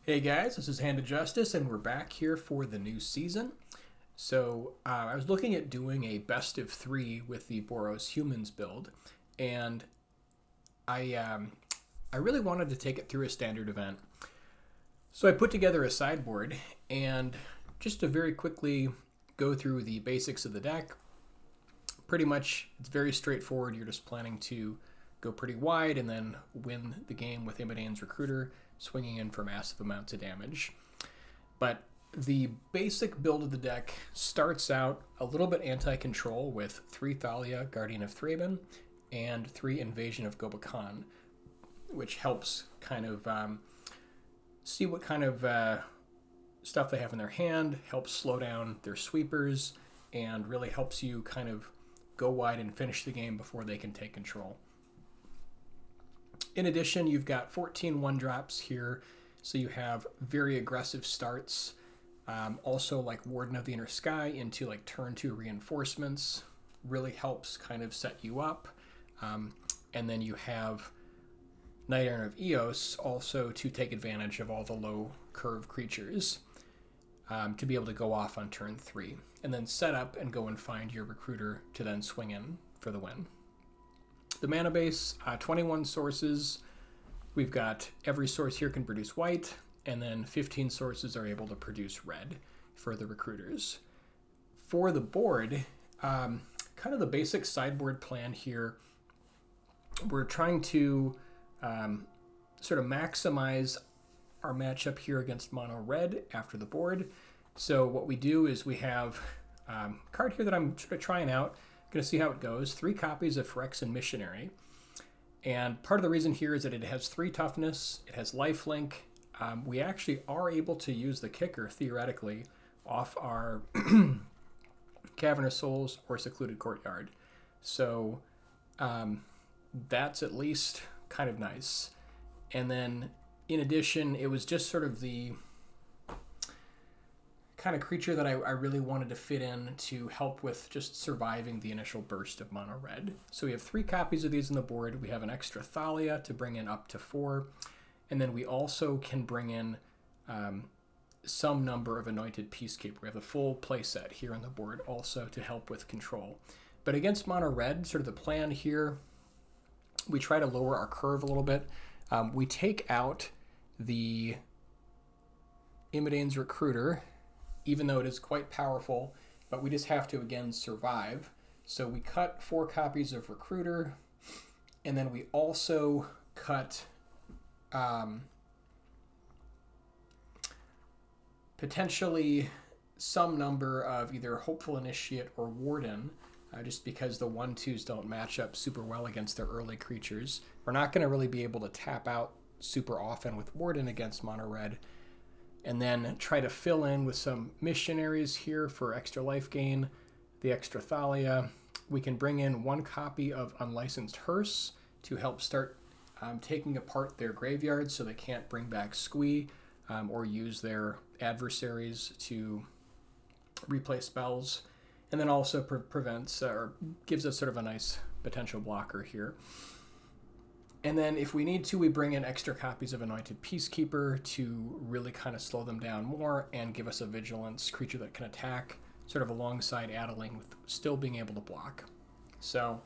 Hey guys, this is Hand of Justice, and we're back here for the new season. So I was looking at doing a best of three with the Boros humans build, and I really wanted to take it through a standard event. So I put together a sideboard, and just to very quickly go through the basics of the deck. Pretty much, it's very straightforward. You're just planning to go pretty wide and then win the game with Imidane's Recruiter, swinging in for massive amounts of damage. But the basic build of the deck starts out a little bit anti-control with 3 Thalia, Guardian of Thraben, and 3 Invasion of Gobekhan, which helps kind of see what kind of stuff they have in their hand, helps slow down their sweepers, and really helps you kind of go wide and finish the game before they can take control. In addition, you've got 14 1-drops here, so you have very aggressive starts. Also, like Warden of the Inner Sky into like turn 2 reinforcements really helps kind of set you up. And then you have Knight Errant of Eos also to take advantage of all the low curve creatures to be able to go off on turn 3. And then set up and go and find your recruiter to then swing in for the win. The mana base, 21 sources. We've got every source here can produce white, and then 15 sources are able to produce red for the recruiters. For the board, kind of the basic sideboard plan here, we're trying to sort of maximize our matchup here against mono red after the board. So what we do is we have a card here that I'm sort of trying out. Going to see how it goes. 3 copies of Phyrexian Missionary. And part of the reason here is that it has 3 toughness, it has lifelink. We actually are able to use the kicker, theoretically, off our Cavern of Souls or Secluded Courtyard. So that's at least kind of nice. And then, in addition, it was just sort of the kind of creature that I really wanted to fit in to help with just surviving the initial burst of mono red. So we have 3 copies of these on the board. We have an extra Thalia to bring in up to 4. And then we also can bring in some number of Anointed Peacekeeper. We have the full playset here on the board also to help with control. But against mono red, sort of the plan here, we try to lower our curve a little bit. We take out the Imidane's Recruiter, even though it is quite powerful, but we just have to, again, survive. So we cut 4 copies of Recruiter, and then we also cut potentially some number of either Hopeful Initiate or Warden, just because the 1/2s don't match up super well against their early creatures. We're not going to really be able to tap out super often with Warden against mono red. And then try to fill in with some missionaries here for extra life gain, the extra Thalia. We can bring in 1 copy of Unlicensed Hearse to help start taking apart their graveyards so they can't bring back Squee or use their adversaries to replay spells. And then also prevents or gives us sort of a nice potential blocker here. And then if we need to, we bring in extra copies of Anointed Peacekeeper to really kind of slow them down more and give us a Vigilance creature that can attack, sort of alongside Adeling with still being able to block. So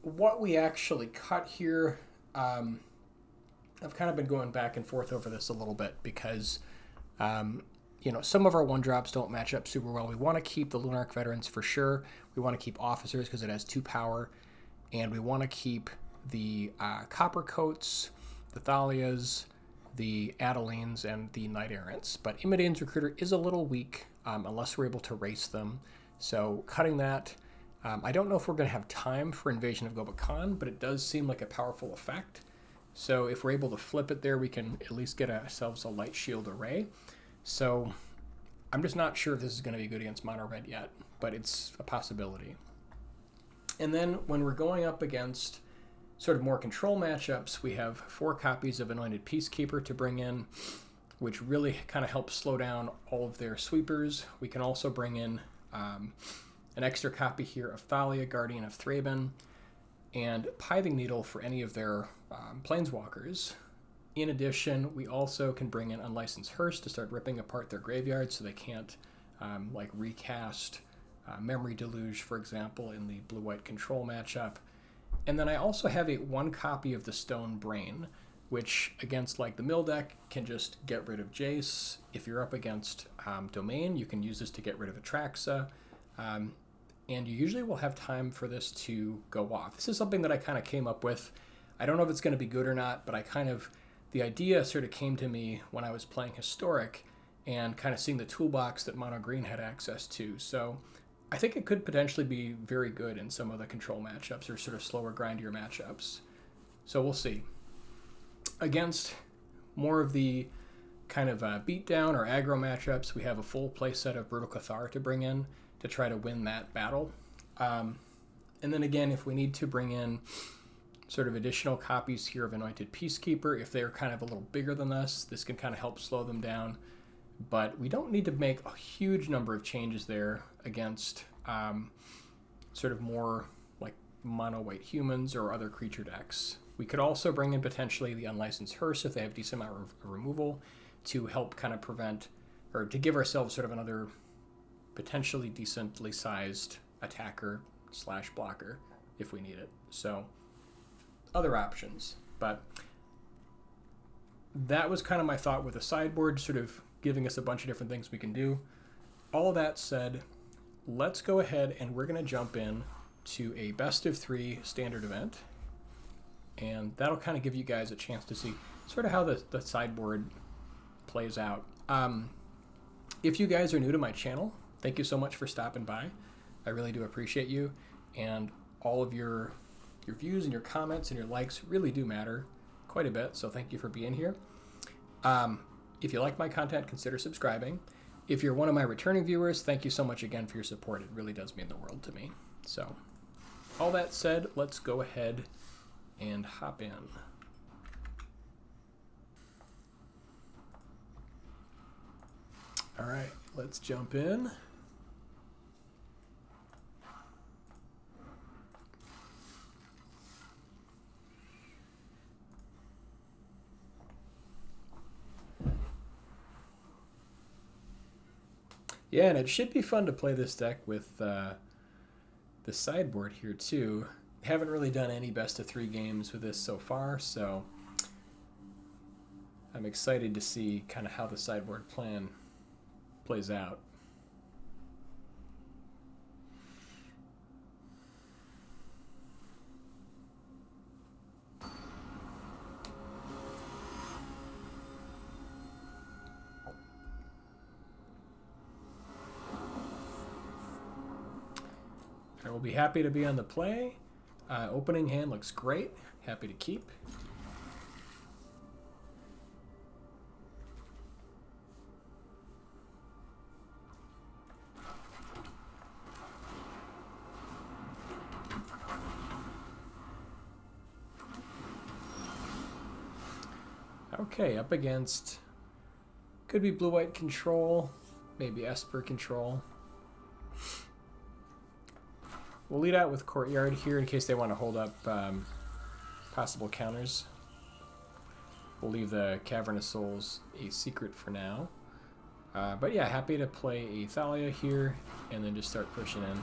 what we actually cut here, I've kind of been going back and forth over this a little bit because, some of our 1-drops don't match up super well. We want to keep the Lunarch Veterans for sure. We want to keep Officers because it has 2 power. And we want to keep the Copper Coats, the Thalias, the Adelines, and the Knight Errants. But Imidane's Recruiter is a little weak unless we're able to race them. So cutting that, I don't know if we're going to have time for Invasion of Gobekhan, but it does seem like a powerful effect. So if we're able to flip it there, we can at least get ourselves a Light Shield Array. So I'm just not sure if this is going to be good against mono red yet, but it's a possibility. And then when we're going up against sort of more control matchups, we have 4 copies of Anointed Peacekeeper to bring in, which really kind of helps slow down all of their sweepers. We can also bring in an extra copy here of Thalia, Guardian of Thraben, and Pithing Needle for any of their planeswalkers. In addition, we also can bring in Unlicensed Hearse to start ripping apart their graveyard so they can't like recast Memory Deluge, for example, in the blue-white control matchup. And then I also have one copy of the Stone Brain, which against like the mill deck can just get rid of Jace. If you're up against Domain, you can use this to get rid of Atraxa. And you usually will have time for this to go off. This is something that I kind of came up with. I don't know if it's going to be good or not, but the idea sort of came to me when I was playing Historic and kind of seeing the toolbox that Mono Green had access to. So I think it could potentially be very good in some of the control matchups or sort of slower, grindier matchups. So we'll see. Against more of the kind of beatdown or aggro matchups, we have a full play set of Brutal Cathar to bring in to try to win that battle. And then again, if we need to bring in sort of additional copies here of Anointed Peacekeeper, if they're kind of a little bigger than us, this can kind of help slow them down. But we don't need to make a huge number of changes there against sort of more like mono-white humans or other creature decks. We could also bring in potentially the Unlicensed Hearse if they have decent amount of removal to help kind of prevent, or to give ourselves sort of another potentially decently sized attacker / blocker if we need it. So other options. But that was kind of my thought with the sideboard, sort of giving us a bunch of different things we can do. All of that said, let's go ahead and we're going to jump in to a best of 3 standard event. And that'll kind of give you guys a chance to see sort of how the sideboard plays out. If you guys are new to my channel, thank you so much for stopping by. I really do appreciate you. And all of your views and your comments and your likes really do matter quite a bit. So thank you for being here. If you like my content, consider subscribing. If you're one of my returning viewers, thank you so much again for your support. It really does mean the world to me. So all that said, let's go ahead and hop in. All right, let's jump in. Yeah, and it should be fun to play this deck with the sideboard here too. Haven't really done any best of 3 games with this so far, so I'm excited to see kind of how the sideboard plan plays out. I will be happy to be on the play. Opening hand looks great. Happy to keep. Okay, up against could be blue-white control, maybe Esper control. We'll lead out with Courtyard here in case they want to hold up possible counters. We'll leave the Cavern of Souls a secret for now. But yeah, happy to play a Thalia here and then just start pushing in.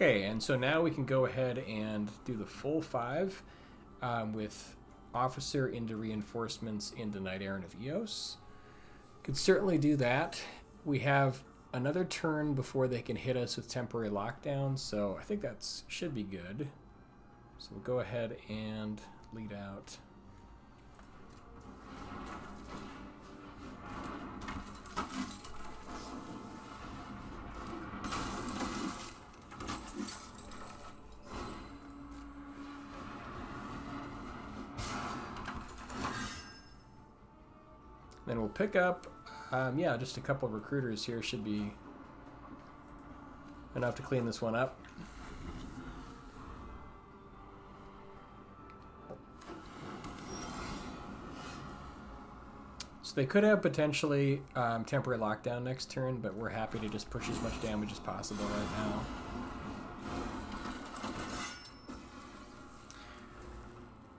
Okay, and so now we can go ahead and do the full 5 with Officer into Reinforcements into Knight Errant of Eos. Could certainly do that. We have another turn before they can hit us with Temporary Lockdown, so I think that should be good. So we'll go ahead and lead out. Then we'll pick up, yeah, just a couple of recruiters here should be enough to clean this one up. So they could have potentially temporary lockdown next turn, but we're happy to just push as much damage as possible right now.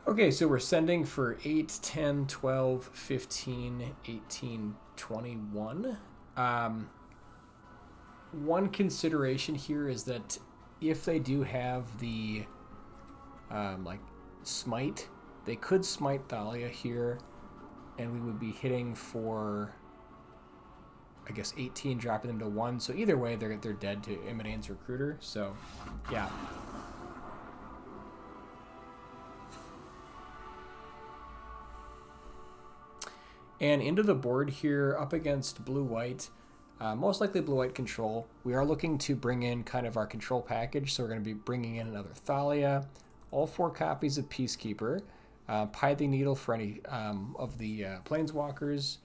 Okay, so we're sending for 8, 10, 12, 15, 18, 21. One consideration here is that if they do have the like smite, they could smite Thalia here, and we would be hitting for, I guess, 18, dropping them to 1. So either way, they're dead to Immodane's Recruiter. So yeah. And into the board here, up against blue-white, most likely blue-white control. We are looking to bring in kind of our control package, so we're going to be bringing in another Thalia, all 4 copies of Peacekeeper, Pithing Needle for any of the Planeswalkers,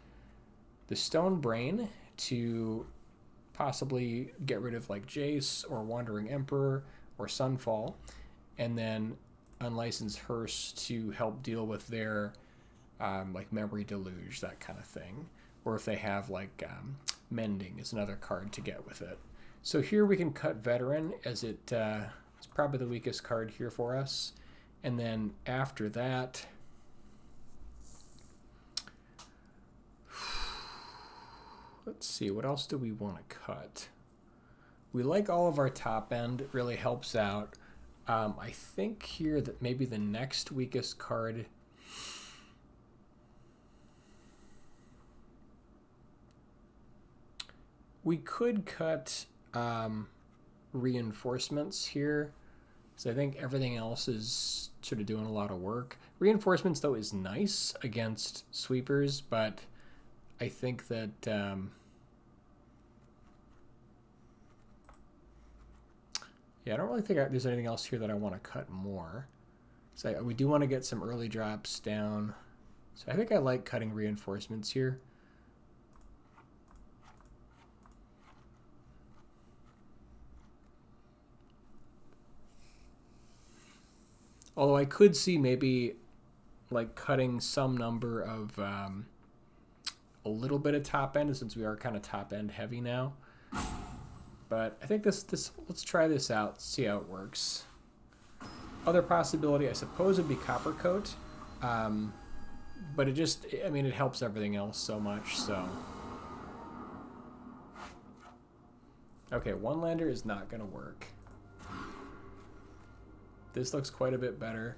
the Stone Brain to possibly get rid of like Jace or Wandering Emperor or Sunfall, and then Unlicensed Hearse to help deal with their like Memory Deluge, that kind of thing. Or if they have like Mending is another card to get with it. So here we can cut Veteran, as it's probably the weakest card here for us. And then after that, let's see, what else do we want to cut? We like all of our top end, it really helps out. I think here that maybe the next weakest card, we could cut Reinforcements here. So I think everything else is sort of doing a lot of work. Reinforcements, though, is nice against sweepers, but I think that yeah, I don't really think there's anything else here that I want to cut more. So we do want to get some early drops down. So I think I like cutting Reinforcements here. Although I could see maybe like cutting some number of a little bit of top end, since we are kind of top end heavy now. But I think this let's try this out, see how it works. Other possibility, I suppose, would be Coppercoat, but it just, I mean, it helps everything else so much. So okay, one lander is not going to work. This looks quite a bit better.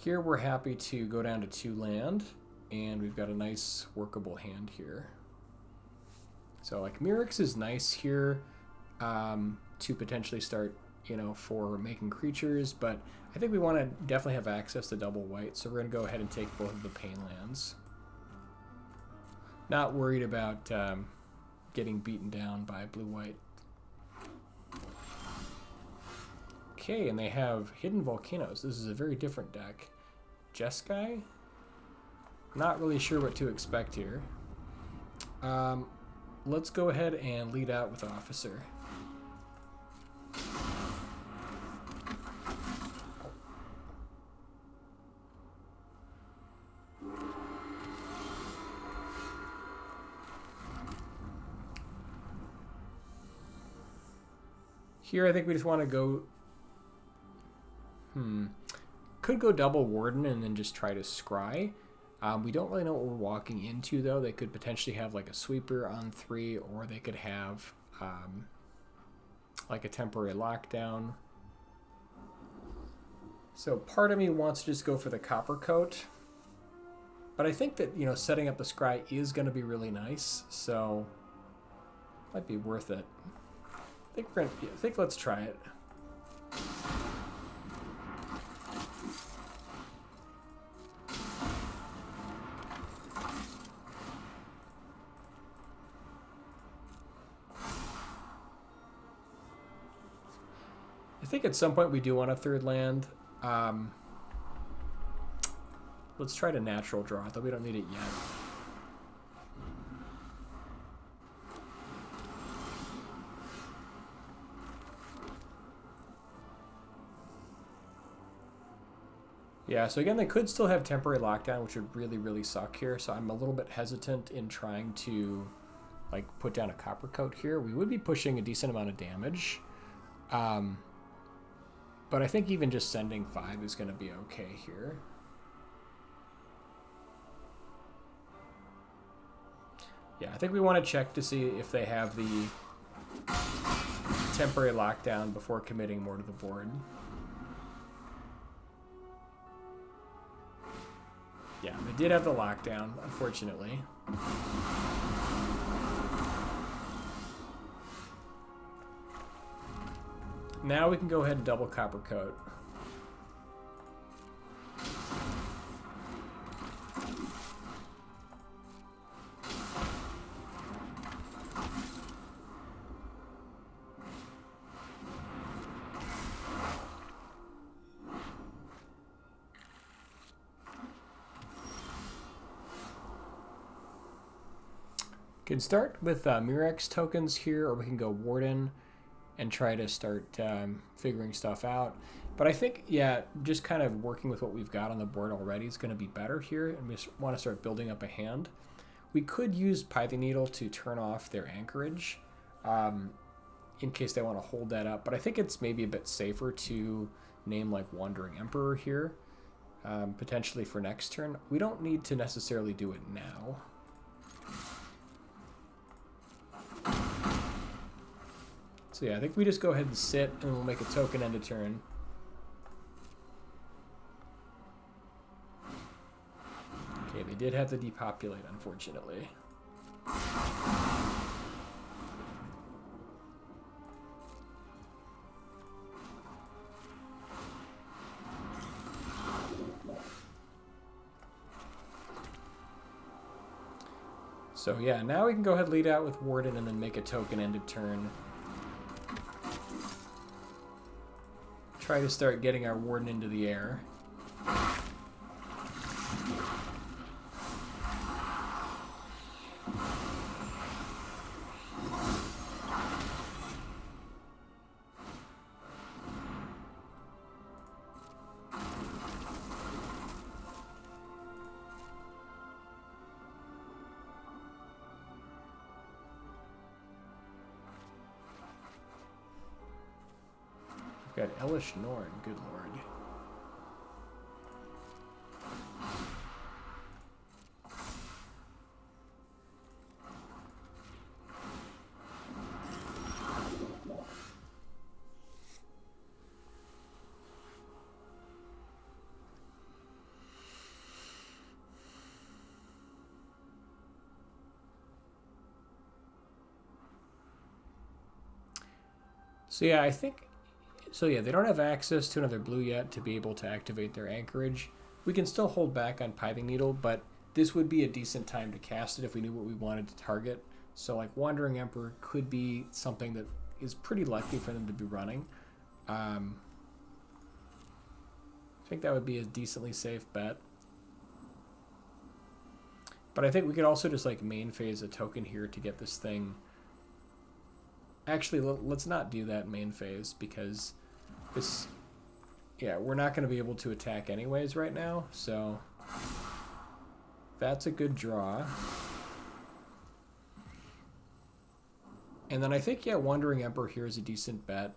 Here we're happy to go down to 2 land, and we've got a nice workable hand here. So like Mirrex is nice here to potentially start, you know, for making creatures, but I think we want to definitely have access to double white, so we're going to go ahead and take both of the pain lands. Not worried about getting beaten down by blue-white. Okay, and they have Hidden Volcanoes. This is a very different deck. Jeskai? Not really sure what to expect here. Let's go ahead and lead out with Officer. Here I think we just want to go... Could go double Warden and then just try to scry. We don't really know what we're walking into, though. They could potentially have like a sweeper on 3, or they could have like a temporary lockdown. So part of me wants to just go for the Coppercoat, but I think that, you know, setting up the scry is going to be really nice, so might be worth it. I think let's try it. I think at some point we do want a 3rd land. Let's try to natural draw, though we don't need it yet. Yeah, so again, they could still have temporary lockdown, which would really, really suck here. So I'm a little bit hesitant in trying to like put down a copper coat here. We would be pushing a decent amount of damage. But I think even just sending 5 is going to be okay here. Yeah, I think we want to check to see if they have the temporary lockdown before committing more to the board. Yeah, they did have the lockdown, unfortunately. Now we can go ahead and double copper coat. Can start with Murex tokens here, or we can go Warden and try to start figuring stuff out. But I think, yeah, just kind of working with what we've got on the board already is going to be better here, and we want to start building up a hand. We could use Pithing Needle to turn off their anchorage in case they want to hold that up, but I think it's maybe a bit safer to name like Wandering Emperor here, potentially for next turn. We don't need to necessarily do it now. So yeah, I think we just go ahead and sit, and we'll make a token end of turn. Okay, they did have to depopulate, unfortunately. So yeah, now we can go ahead and lead out with Warden and then make a token end of turn. Try to start getting our Warden into the air. Got Elish Norn, good lord. So yeah, I think... So yeah, they don't have access to another blue yet to be able to activate their anchorage. We can still hold back on Pithing Needle, but this would be a decent time to cast it if we knew what we wanted to target. So like Wandering Emperor could be something that is pretty likely for them to be running. I think that would be a decently safe bet. But I think we could also just like main phase a token here to get this thing. Actually, let's not do that main phase because this, yeah, we're not going to be able to attack anyways right now. So that's a good draw. And then I think, yeah, Wandering Emperor here is a decent bet.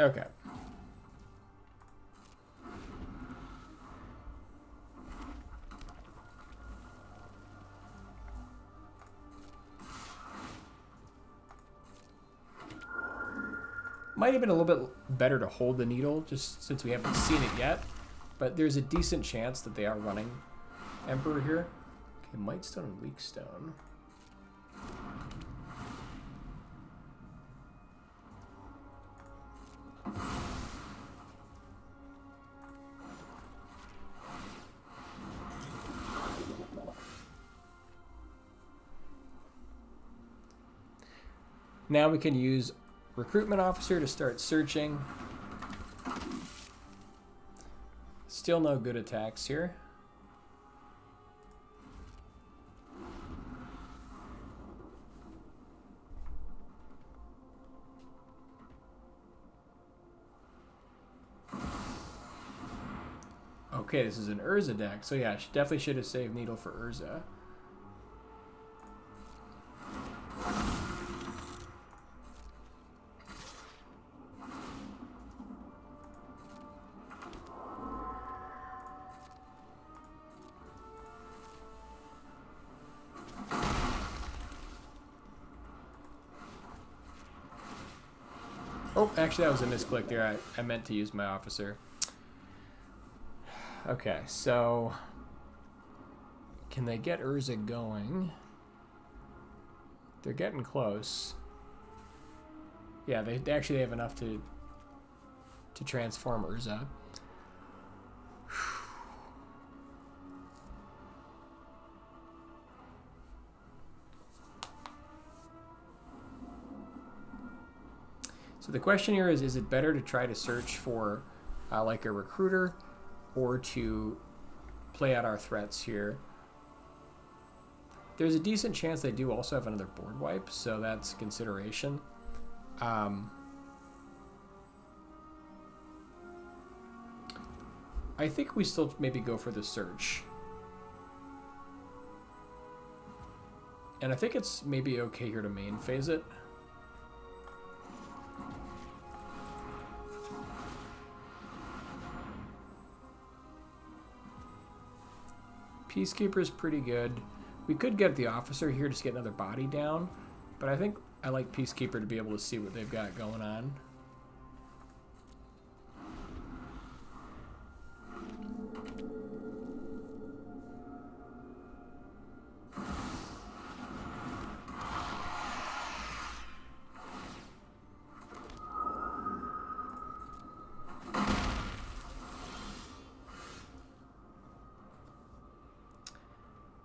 Okay. Might have been a little bit better to hold the needle just since we haven't seen it yet, but there's a decent chance that they are running Emperor here. Okay, Mightstone and Weakstone. Now we can use recruitment officer to start searching. Still no good attacks here. Okay, this is an Urza deck. So yeah, definitely should have saved Needle for Urza. Oh, actually that was a misclick there. I meant to use my officer. Okay, so can they get Urza going? They're getting close. Yeah, they actually have enough to transform Urza. So the question here is it better to try to search for like a recruiter or to play out our threats here? There's a decent chance they do also have another board wipe, so that's a consideration. I think we still maybe go for the search. And I think it's maybe okay here to main phase it. Peacekeeper is pretty good. We could get the officer here just to get another body down, but I think I like Peacekeeper to be able to see what they've got going on.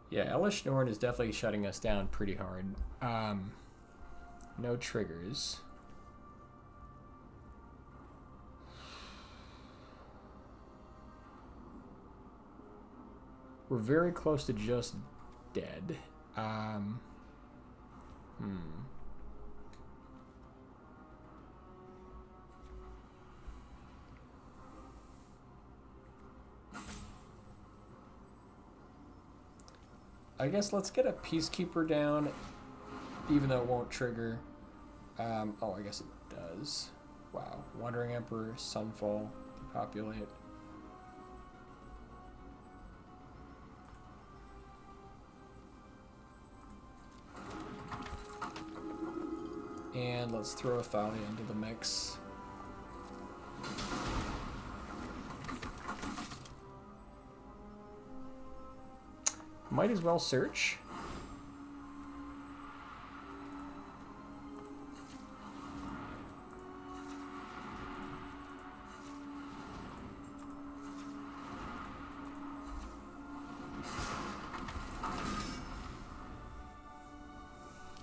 Yeah, Elish Norn is definitely shutting us down pretty hard. No triggers. We're very close to just dead. I guess let's get a Peacekeeper down, even though it won't trigger. Oh, I guess it does. Wow. Wandering Emperor, Sunfall, depopulate. And let's throw Thalia into the mix. Might as well search.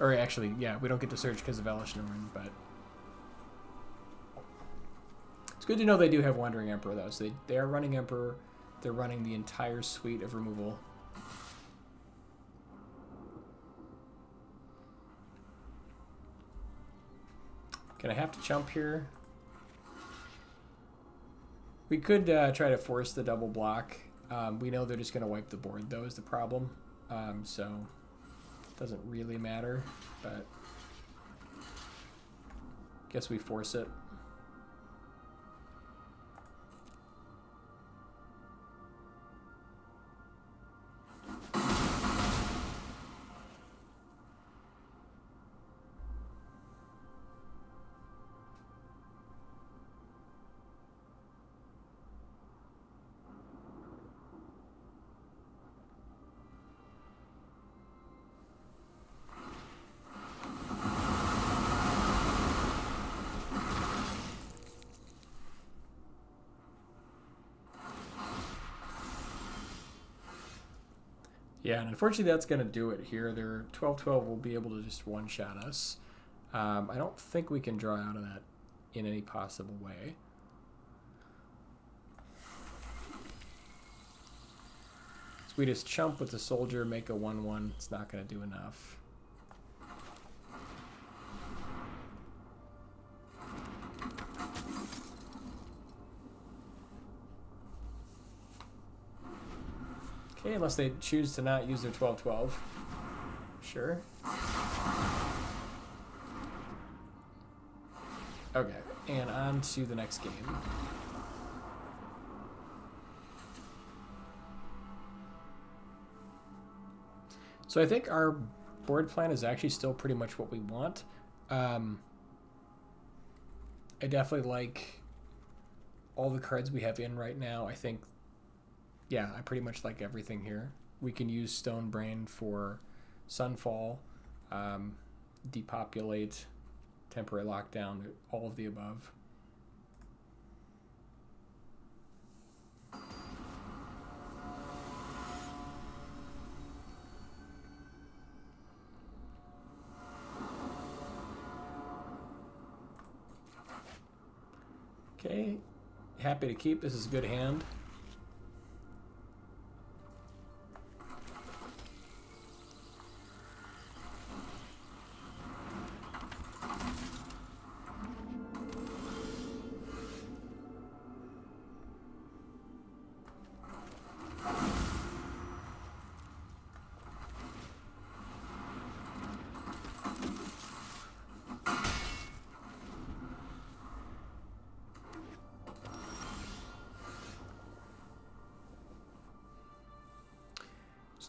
Or actually, yeah, we don't get to search because of Elish Norn, but it's good to know they do have Wandering Emperor, though. So they are running Emperor. They're running the entire suite of removal. Can I have to jump here? We could try to force the double block. We know they're just going to wipe the board, though, is the problem. So it doesn't really matter, but guess we force it. Yeah, and unfortunately that's going to do it here. Their 12-12 will be able to just one-shot us. I don't think we can draw out of that in any possible way. So we just chump with the soldier, make a 1/1. It's not going to do enough. Okay, unless they choose to not use their 12/12. Sure. Okay, and on to the next game. So I think our board plan is actually still pretty much what we want. I definitely like all the cards we have in right now. I think, yeah, I pretty much like everything here. We can use Stone Brain for Sunfall, depopulate, temporary lockdown, all of the above. Okay, happy to keep. This is a good hand.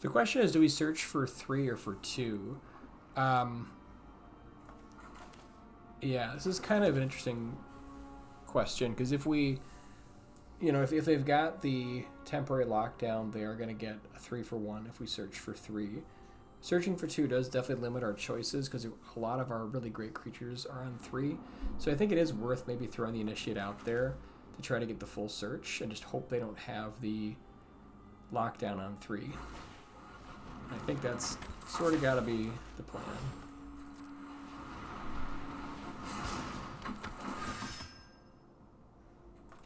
The question is, do we search for 3 or for 2? Yeah, this is kind of an interesting question, because if we, if they've got the temporary lockdown, they are going to get a 3 for 1 if we search for 3. Searching for 2 does definitely limit our choices, because a lot of our really great creatures are on 3. So I think it is worth maybe throwing the Initiate out there to try to get the full search, and just hope they don't have the lockdown on 3. I think that's sort of got to be the plan.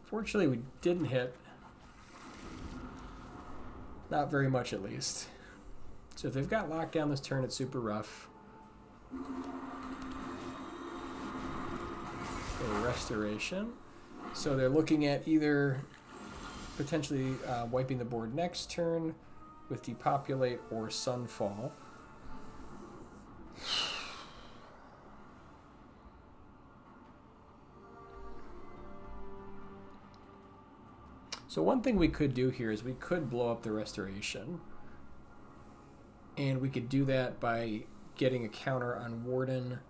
Fortunately, we didn't hit. Not very much, at least. So if they've got lockdown this turn, it's super rough. Okay, restoration. So they're looking at either potentially wiping the board next turn with depopulate or Sunfall. So one thing we could do here is we could blow up the restoration, and we could do that by getting a counter on Warden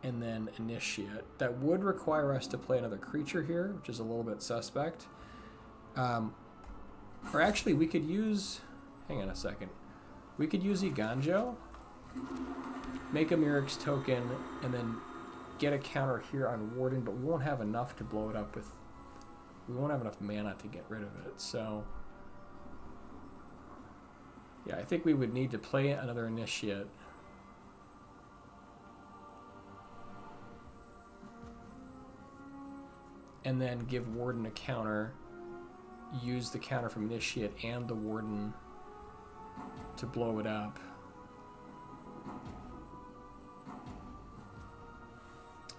and then Initiate. That would require us to play another creature here, which is a little bit suspect. Or actually, we could use... Hang on a second. We could use Iganjo, make a Mirrex token, and then get a counter here on Warden, but we won't have enough to blow it up with. We won't have enough mana to get rid of it, so... Yeah, I think we would need to play another Initiate. And then give Warden a counter, use the counter from Initiate and the Warden to blow it up.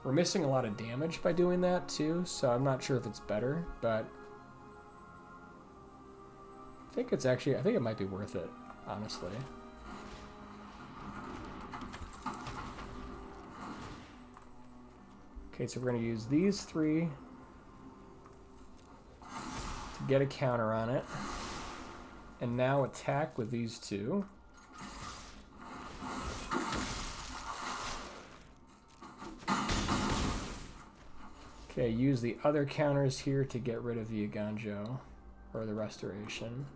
We're missing a lot of damage by doing that too, so I'm not sure if it's better, but I think it might be worth it, honestly. Okay, so we're going to use these 3 to get a counter on it. And now attack with these 2. Okay, use the other counters here to get rid of the Iganjo, or the restoration.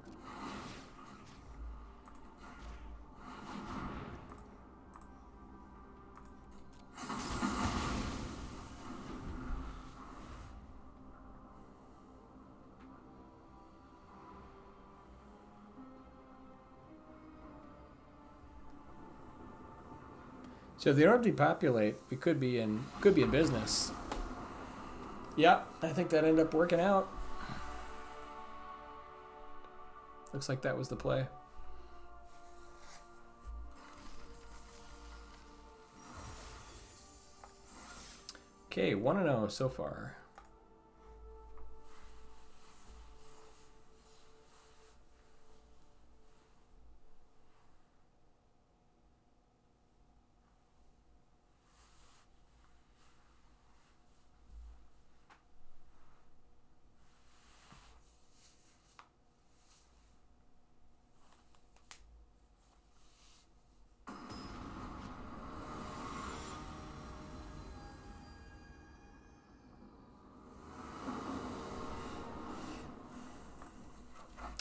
So if they don't depopulate, we could be in business. Yep, I think that ended up working out. Looks like that was the play. Okay, 1-0 so far.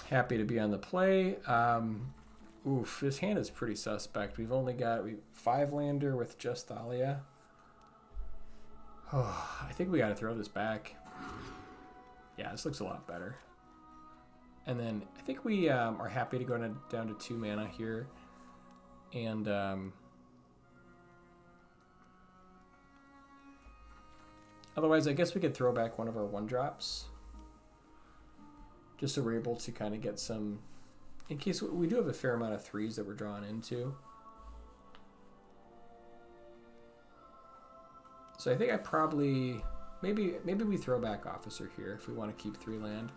Happy to be on the play. Oof, this hand is pretty suspect. We've only got 5-lander with just Thalia. Oh, I think we got to throw this back. Yeah, this looks a lot better. And then I think we are happy to go down to 2 mana here. And otherwise, I guess we could throw back one of our 1-drops. Just so we're able to kind of get some, in case we do have a fair amount of 3s that we're drawn into. So I think I probably, maybe we throw back Officer here if we want to keep 3 land.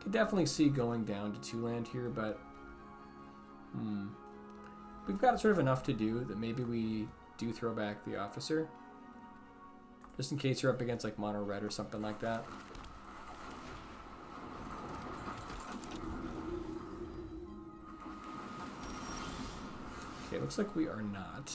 Could definitely see going down to 2 land here, but we've got sort of enough to do that maybe we do throw back the Officer. Just in case you're up against like mono red or something like that. Okay, looks like we are not.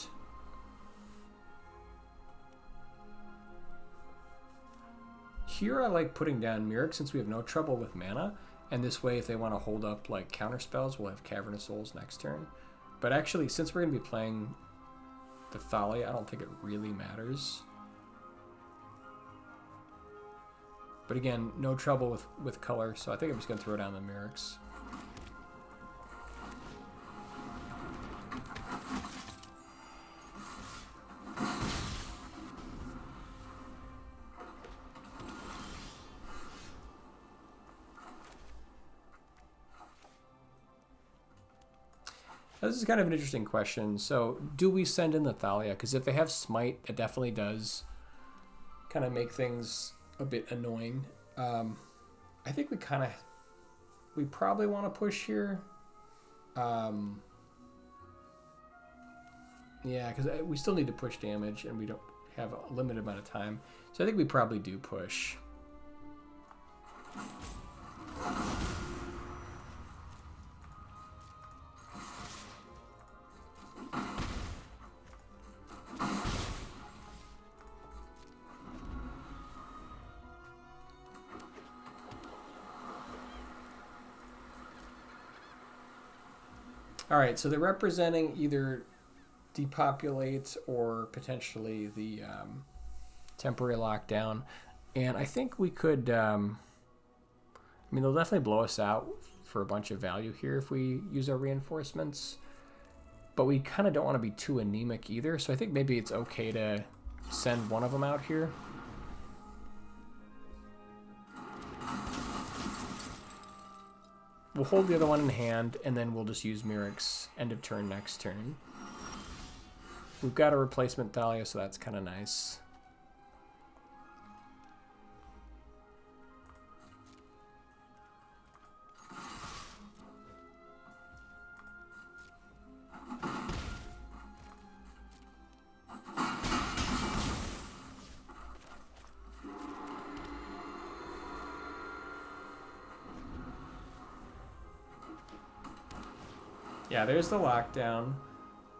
Here I like putting down Mirror since we have no trouble with mana. And this way if they want to hold up like counter spells, we'll have Cavern of Souls next turn. But actually, since we're going to be playing the Thalia, I don't think it really matters. But again, no trouble with color, so I think I'm just going to throw down the Mirrors. This is kind of an interesting question. So, do we send in the Thalia? Because if they have Smite, it definitely does kind of make things a bit annoying. I think we probably want to push here. Yeah, because we still need to push damage, and we don't have a limited amount of time. So I think we probably do push. All right, so they're representing either depopulate or potentially the temporary lockdown. And I think we could, I mean, they'll definitely blow us out for a bunch of value here if we use our reinforcements. But we kind of don't want to be too anemic either. So I think maybe it's okay to send one of them out here. We'll hold the other one in hand, and then we'll just use Mirror's end of turn next turn. We've got a replacement Thalia, so that's kind of nice. Yeah, there's the lockdown.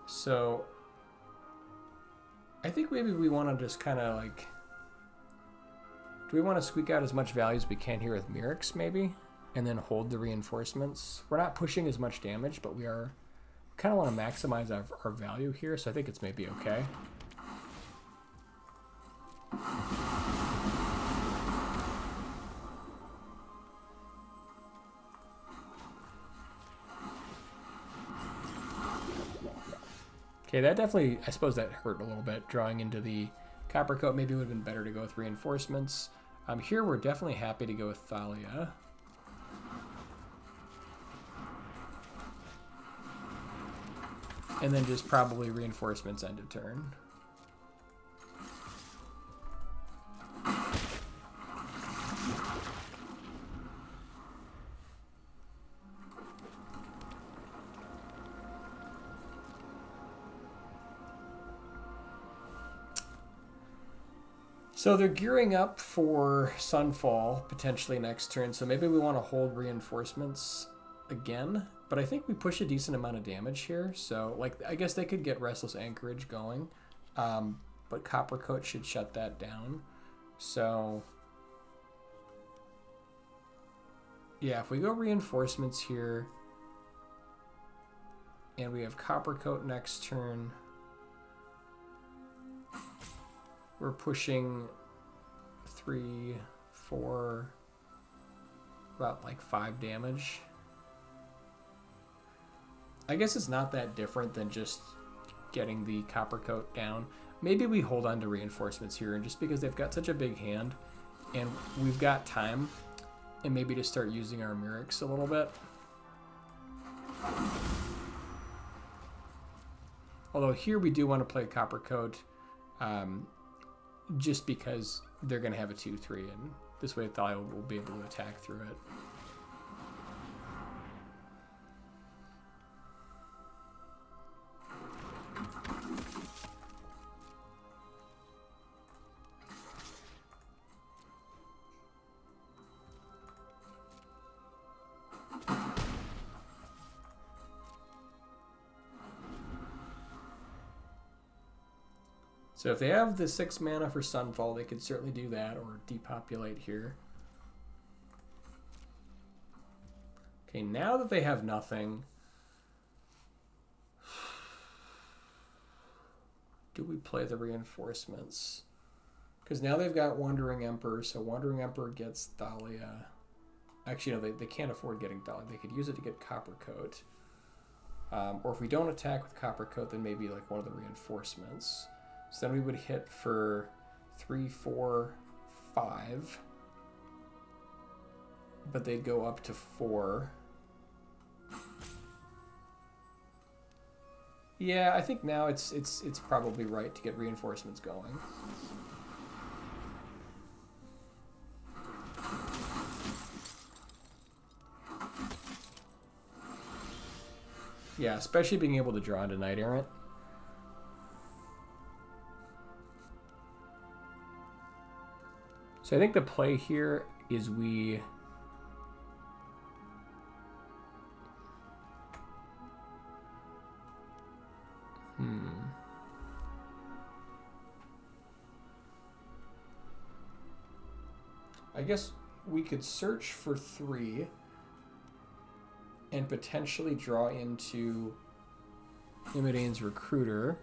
So I think maybe we want to just kind of like, do we want to squeak out as much value as we can here with Mirror's maybe? And then hold the reinforcements. We're not pushing as much damage, but we are kind of want to maximize our value here. So I think it's maybe okay. Okay, that definitely, I suppose that hurt a little bit, drawing into the Copper Coat. Maybe it would have been better to go with reinforcements. Here we're definitely happy to go with Thalia. And then just probably reinforcements end of turn. So they're gearing up for Sunfall potentially next turn, so maybe we want to hold reinforcements again. But I think we push a decent amount of damage here, so like I guess they could get Restless Anchorage going, but Copper Coat should shut that down. So yeah, if we go reinforcements here, and we have Copper Coat next turn, we're pushing 3, 4, about like 5 damage. I guess it's not that different than just getting the Copper Coat down. Maybe we hold on to reinforcements here, and just because they've got such a big hand, and we've got time, and maybe to start using our Mirrors a little bit. Although here we do want to play Copper Coat, just because they're going to have a 2-3, and this way Thalia will be able to attack through it. So if they have the 6 mana for Sunfall, they could certainly do that, or depopulate here. Okay, now that they have nothing, do we play the reinforcements? Because now they've got Wandering Emperor, so Wandering Emperor gets Thalia. Actually, no, they can't afford getting Thalia. They could use it to get Copper Coat. Or if we don't attack with Copper Coat, then maybe like one of the reinforcements. So then we would hit for 3, 4, 5. But they'd go up to 4. Yeah, I think now it's probably right to get reinforcements going. Yeah, especially being able to draw into Knight Errant. So I think the play here is we I guess we could search for 3 and potentially draw into Imidane's Recruiter.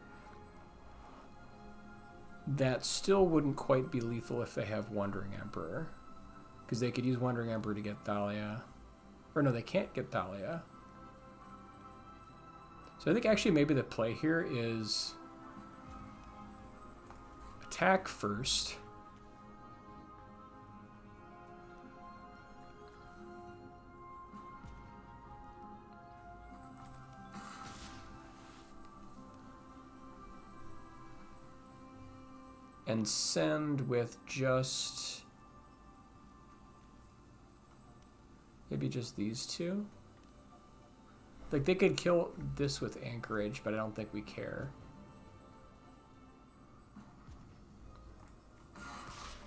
That still wouldn't quite be lethal if they have Wandering Emperor, because they could use Wandering Emperor to get Thalia. Or no, they can't get Thalia. So I think actually maybe the play here is attack first. And send with just maybe just these 2. Like they could kill this with Anchorage, but I don't think we care.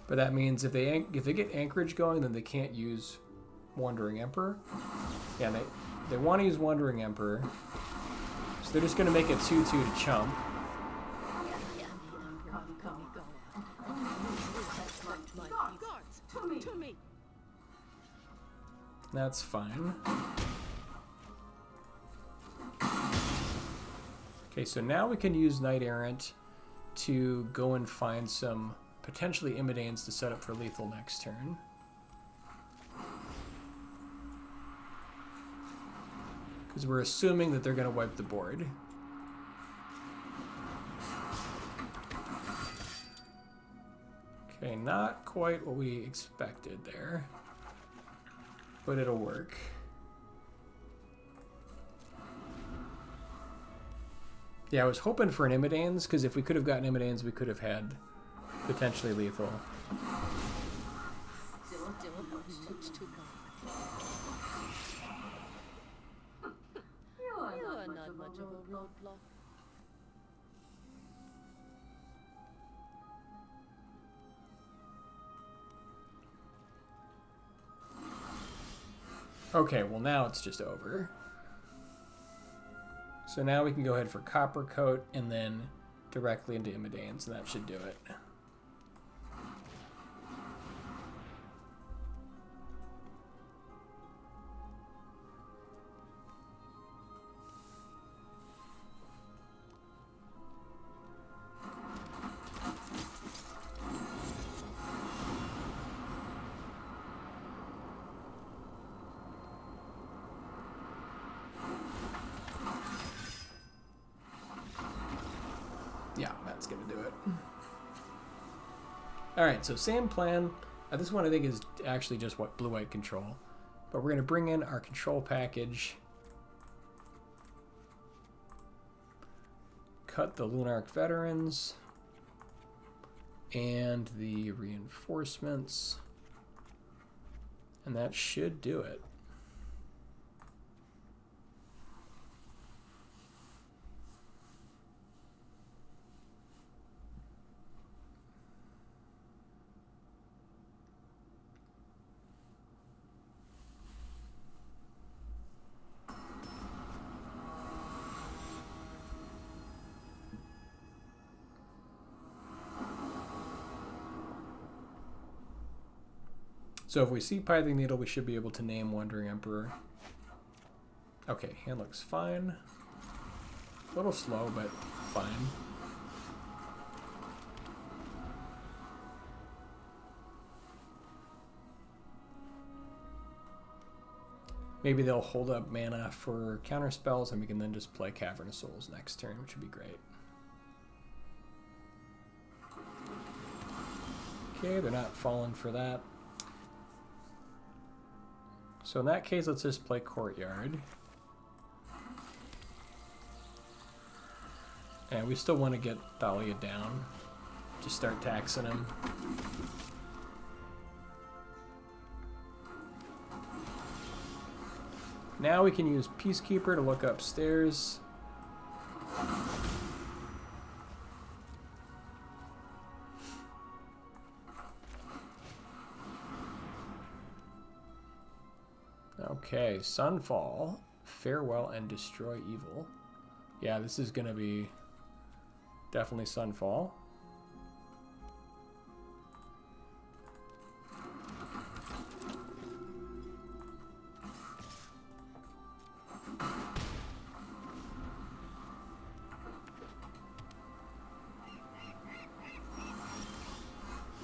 But that means if they get Anchorage going, then they can't use Wandering Emperor. Yeah, they want to use Wandering Emperor, so they're just going to make it 2/2 to chump. That's fine. Okay, so now we can use Knight Errant to go and find some potentially Imidanes to set up for lethal next turn. Because we're assuming that they're going to wipe the board. Okay, not quite what we expected there, but it'll work. Yeah, I was hoping for an Imidanes, because if we could have gotten Imidanes, we could have had potentially lethal. Okay, well now it's just over. So now we can go ahead for Copper Coat and then directly into Imidanes, and that should do it. Yeah, that's going to do it. Alright, so same plan. This one I think is actually just what blue-white control. But we're going to bring in our control package. Cut the Lunarch Veterans. And the reinforcements. And that should do it. So if we see Pithing Needle, we should be able to name Wandering Emperor. Okay, hand looks fine. A little slow, but fine. Maybe they'll hold up mana for counter spells, and we can then just play Cavern of Souls next turn, which would be great. Okay, they're not falling for that. So in that case, let's just play Courtyard. And we still want to get Thalia down. Just start taxing him. Now we can use Peacekeeper to look upstairs. Okay, Sunfall, Farewell, and Destroy Evil. Yeah, this is going to be definitely Sunfall.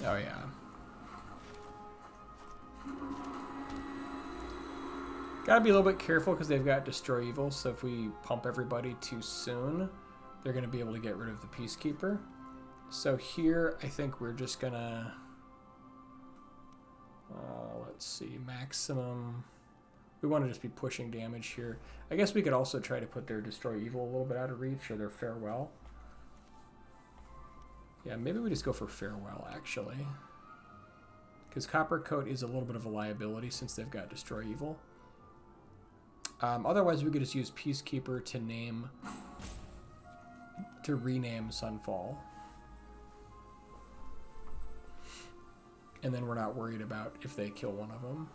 Oh, yeah. Gotta be a little bit careful because they've got Destroy Evil, so if we pump everybody too soon, they're going to be able to get rid of the Peacekeeper. So here, I think we're just going to... let's see, maximum... We want to just be pushing damage here. I guess we could also try to put their Destroy Evil a little bit out of reach, or their Farewell. Yeah, maybe we just go for Farewell, actually. Because Copper Coat is a little bit of a liability since they've got Destroy Evil. Otherwise, we could just use Peacekeeper to rename Sunfall. And then we're not worried about if they kill one of them.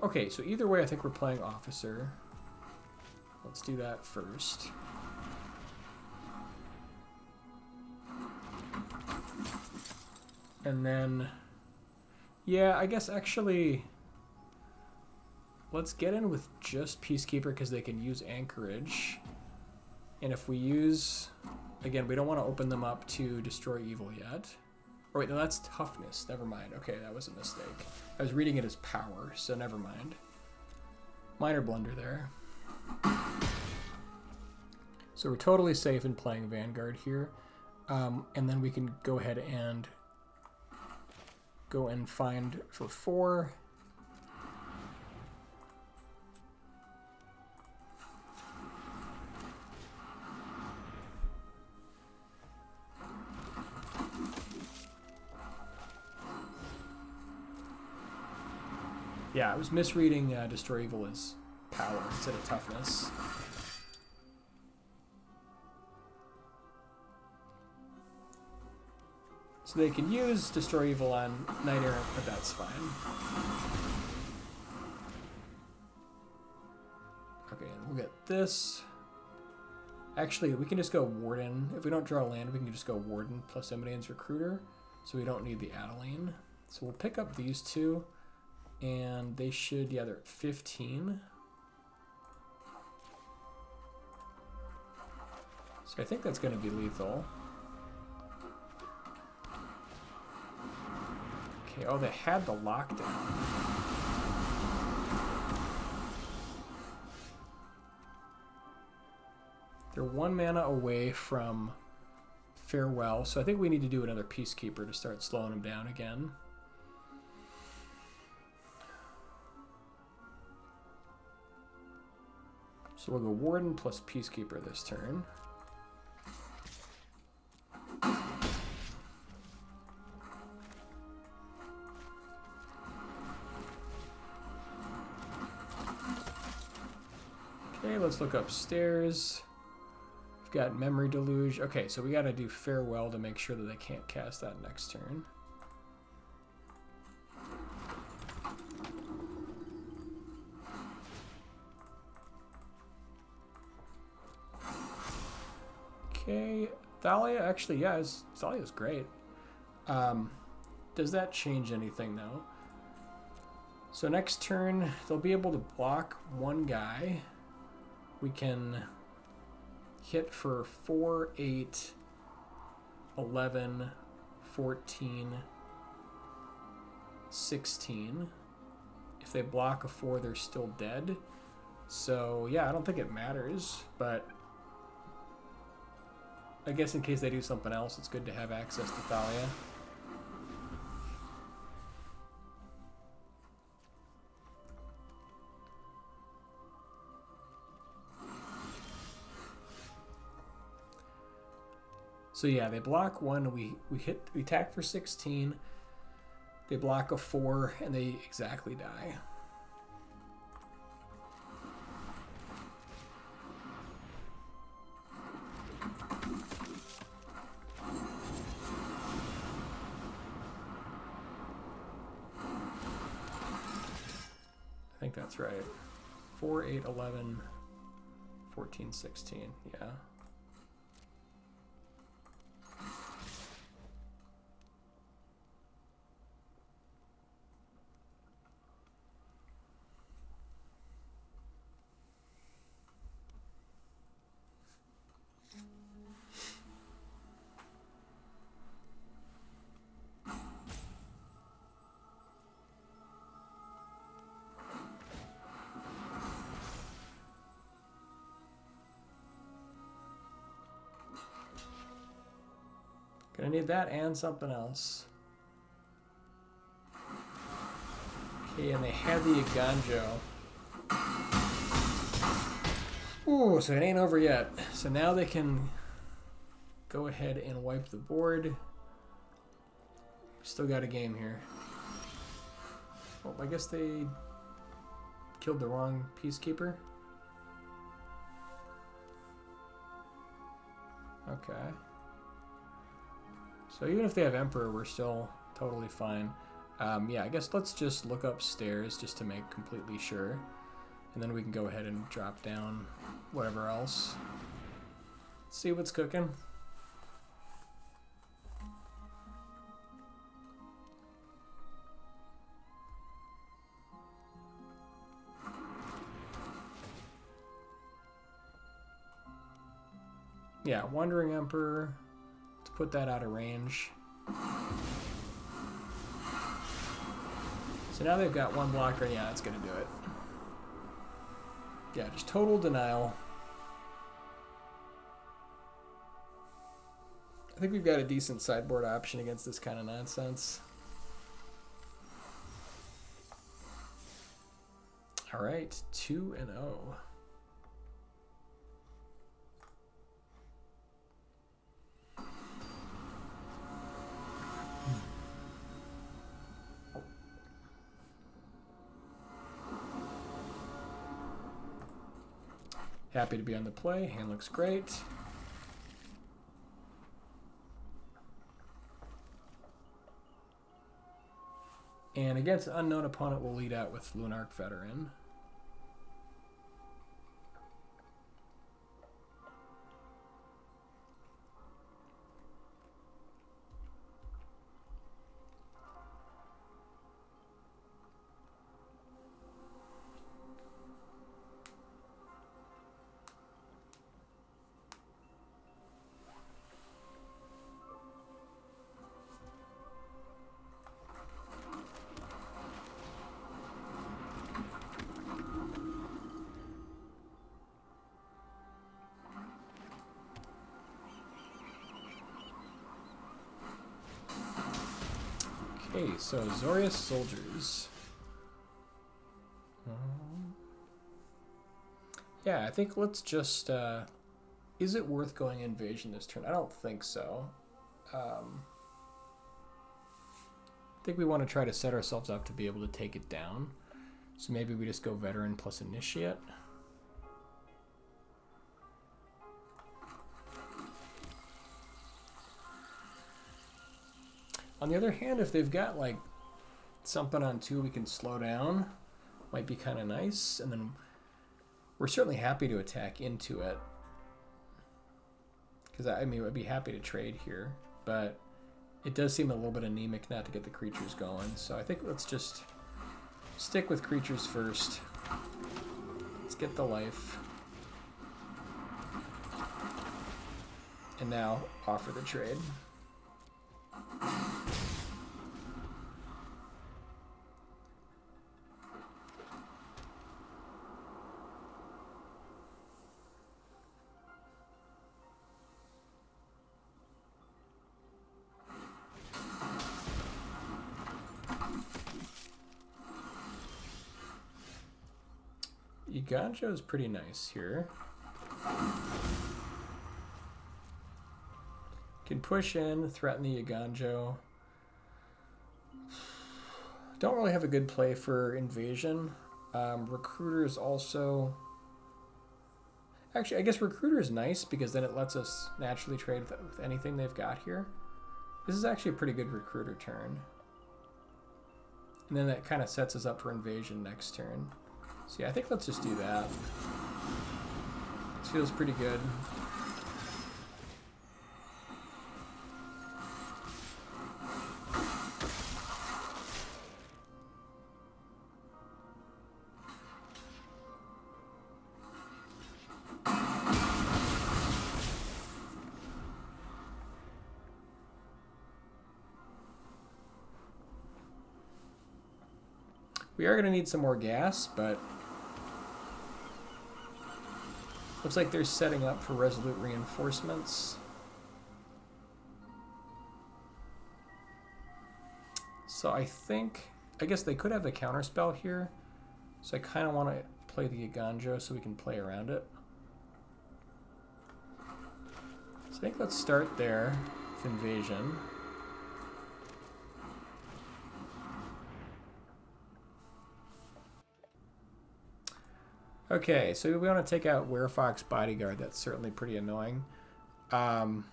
Okay, so either way, I think we're playing Officer. Let's do that first. And then, yeah, I guess actually, let's get in with just Peacekeeper because they can use Anchorage. And if we use, again, we don't want to open them up to Destroy Evil yet. Oh, wait, no, that's Toughness. Never mind. Okay, that was a mistake. I was reading it as Power, so never mind. Minor blunder there. So we're totally safe in playing Vanguard here. And then we can go ahead and go and find for 4. Yeah, I was misreading Destroy Evil as power instead of toughness. So they can use Destroy Evil on Knight Errant, but that's fine. Okay, and we'll get this. Actually, we can just go Warden. If we don't draw a land, we can just go Warden plus Emidane's Recruiter. So we don't need the Adeline. So we'll pick up these two. And they should, yeah, they're at 15. So I think that's going to be lethal. Okay, oh, they had the lockdown. They're 1 mana away from Farewell, so I think we need to do another Peacekeeper to start slowing them down again. So we'll go Warden plus Peacekeeper this turn. Okay, let's look upstairs. We've got Memory Deluge. Okay, so we got to do Farewell to make sure that they can't cast that next turn. Okay, Thalia, actually, yeah, Thalia's great. Does that change anything, though? So next turn, they'll be able to block 1 guy. We can hit for 4, 8, 11, 14, 16. If they block a 4, they're still dead. So, yeah, I don't think it matters, but I guess in case they do something else, it's good to have access to Thalia. So yeah, they block 1, we attack for 16, they block a 4, and they exactly die. I think that's right. 4, 8, 11, 14, 16, yeah. Gonna need that and something else. Okay, and they had the Aganjo. Ooh, so it ain't over yet. So now they can go ahead and wipe the board. Still got a game here. Oh, I guess they killed the wrong Peacekeeper. Okay. So even if they have Emperor, we're still totally fine. Yeah, I guess let's just look upstairs just to make completely sure. And then we can go ahead and drop down whatever else. See what's cooking. Yeah, Wandering Emperor. Let's put that out of range. So now they've got 1 blocker, and yeah, that's going to do it. Yeah, just total denial. I think we've got a decent sideboard option against this kind of nonsense. All right, 2-0. Happy to be on the play. Hand looks great. And against an unknown opponent, we'll lead out with Lunarch Veteran. Okay, so Azorius Soldiers. Yeah, I think let's just... is it worth going Invasion this turn? I don't think so. I think we want to try to set ourselves up to be able to take it down. So maybe we just go Veteran plus Initiate. On the other hand, if they've got like something on 2 we can slow down, might be kind of nice. And then we're certainly happy to attack into it. Because I mean, I'd be happy to trade here. But it does seem a little bit anemic not to get the creatures going. So I think let's just stick with creatures first. Let's get the life. And now offer the trade. Yiganjo is pretty nice here. Can push in, threaten the Yiganjo. Don't really have a good play for Invasion. Recruiter is also... Actually, I guess Recruiter is nice because then it lets us naturally trade with anything they've got here. This is actually a pretty good Recruiter turn. And then that kind of sets us up for Invasion next turn. So yeah, I think let's just do that. This feels pretty good. We are going to need some more gas, but looks like they're setting up for Resolute Reinforcements. So I guess they could have a counterspell here. So I kind of want to play the Yiganjo so we can play around it. So I think let's start there with Invasion. Okay, so we want to take out Werefox Bodyguard. That's certainly pretty annoying. Knight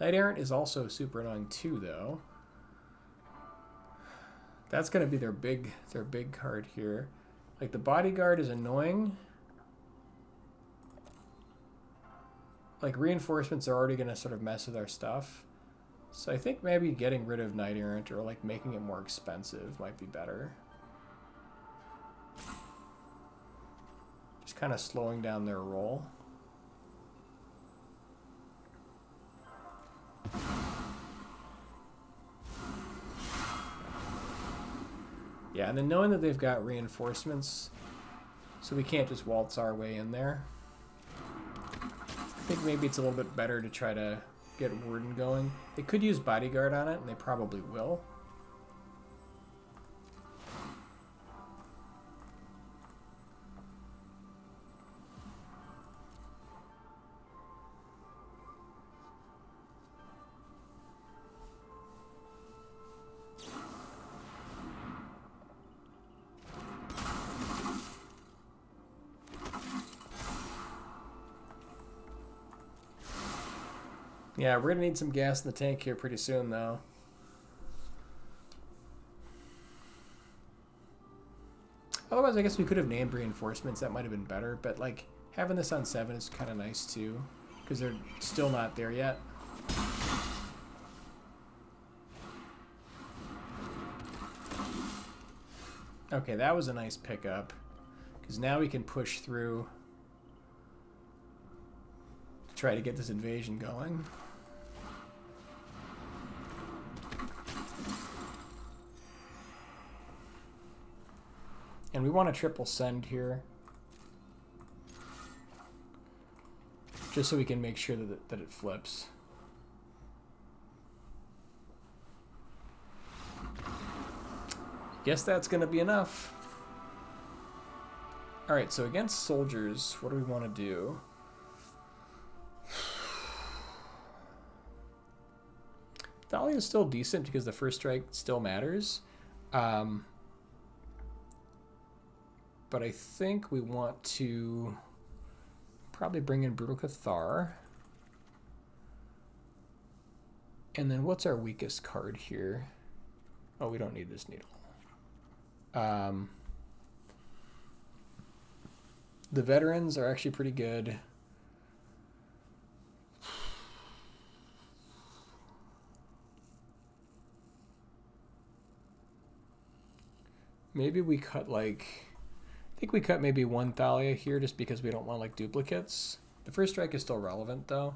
Errant is also super annoying too, though. That's going to be their big card here. Like, the Bodyguard is annoying. Like, reinforcements are already going to sort of mess with our stuff. So I think maybe getting rid of Knight Errant or, like, making it more expensive might be better. Just kind of slowing down their roll. Yeah, and then knowing that they've got reinforcements, so we can't just waltz our way in there. I think maybe it's a little bit better to try to get Warden going. They could use Bodyguard on it, and they probably will. Yeah, we're gonna need some gas in the tank here pretty soon, though. Otherwise, I guess we could have named reinforcements. That might have been better. But, like, having this on 7 is kind of nice, too. Because they're still not there yet. Okay, that was a nice pickup. Because now we can push through to try to get this invasion going. And we want a triple send here. Just so we can make sure that it flips. Guess that's going to be enough. Alright, so against soldiers, what do we want to do? Thalia is still decent because the first strike still matters. But I think we want to probably bring in Brutal Cathar. And then what's our weakest card here? Oh, we don't need this needle. The veterans are actually pretty good. Maybe we cut like... I think we cut maybe one Thalia here just because we don't want like duplicates. The first strike is still relevant though.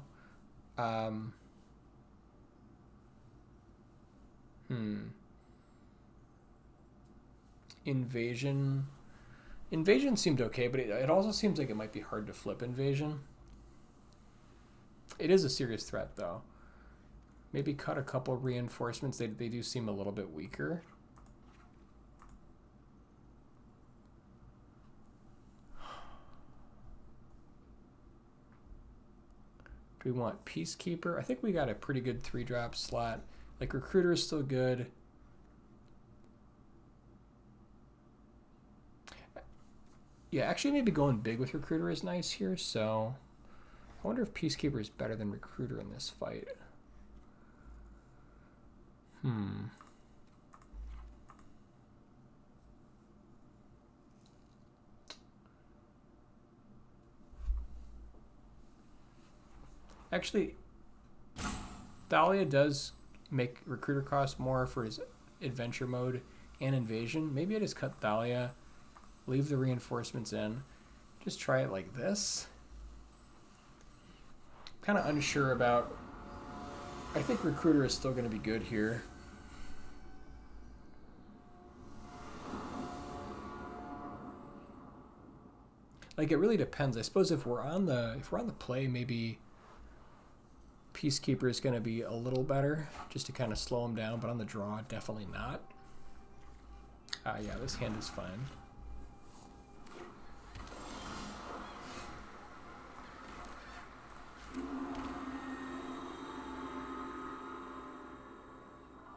Invasion. Invasion seemed okay, but it also seems like it might be hard to flip invasion. It is a serious threat though. Maybe cut a couple reinforcements. They do seem a little bit weaker. Do we want Peacekeeper? I think we got a pretty good 3-drop slot. Like, Recruiter is still good. Yeah, actually maybe going big with Recruiter is nice here, so... I wonder if Peacekeeper is better than Recruiter in this fight. Actually, Thalia does make Recruiter cost more for his adventure mode and invasion. Maybe I just cut Thalia, leave the reinforcements in, just try it like this. Kind of unsure about... I think Recruiter is still going to be good here. Like, it really depends. I suppose if we're on the play, maybe Peacekeeper is going to be a little better, just to kind of slow him down, but on the draw, definitely not. Yeah, this hand is fine.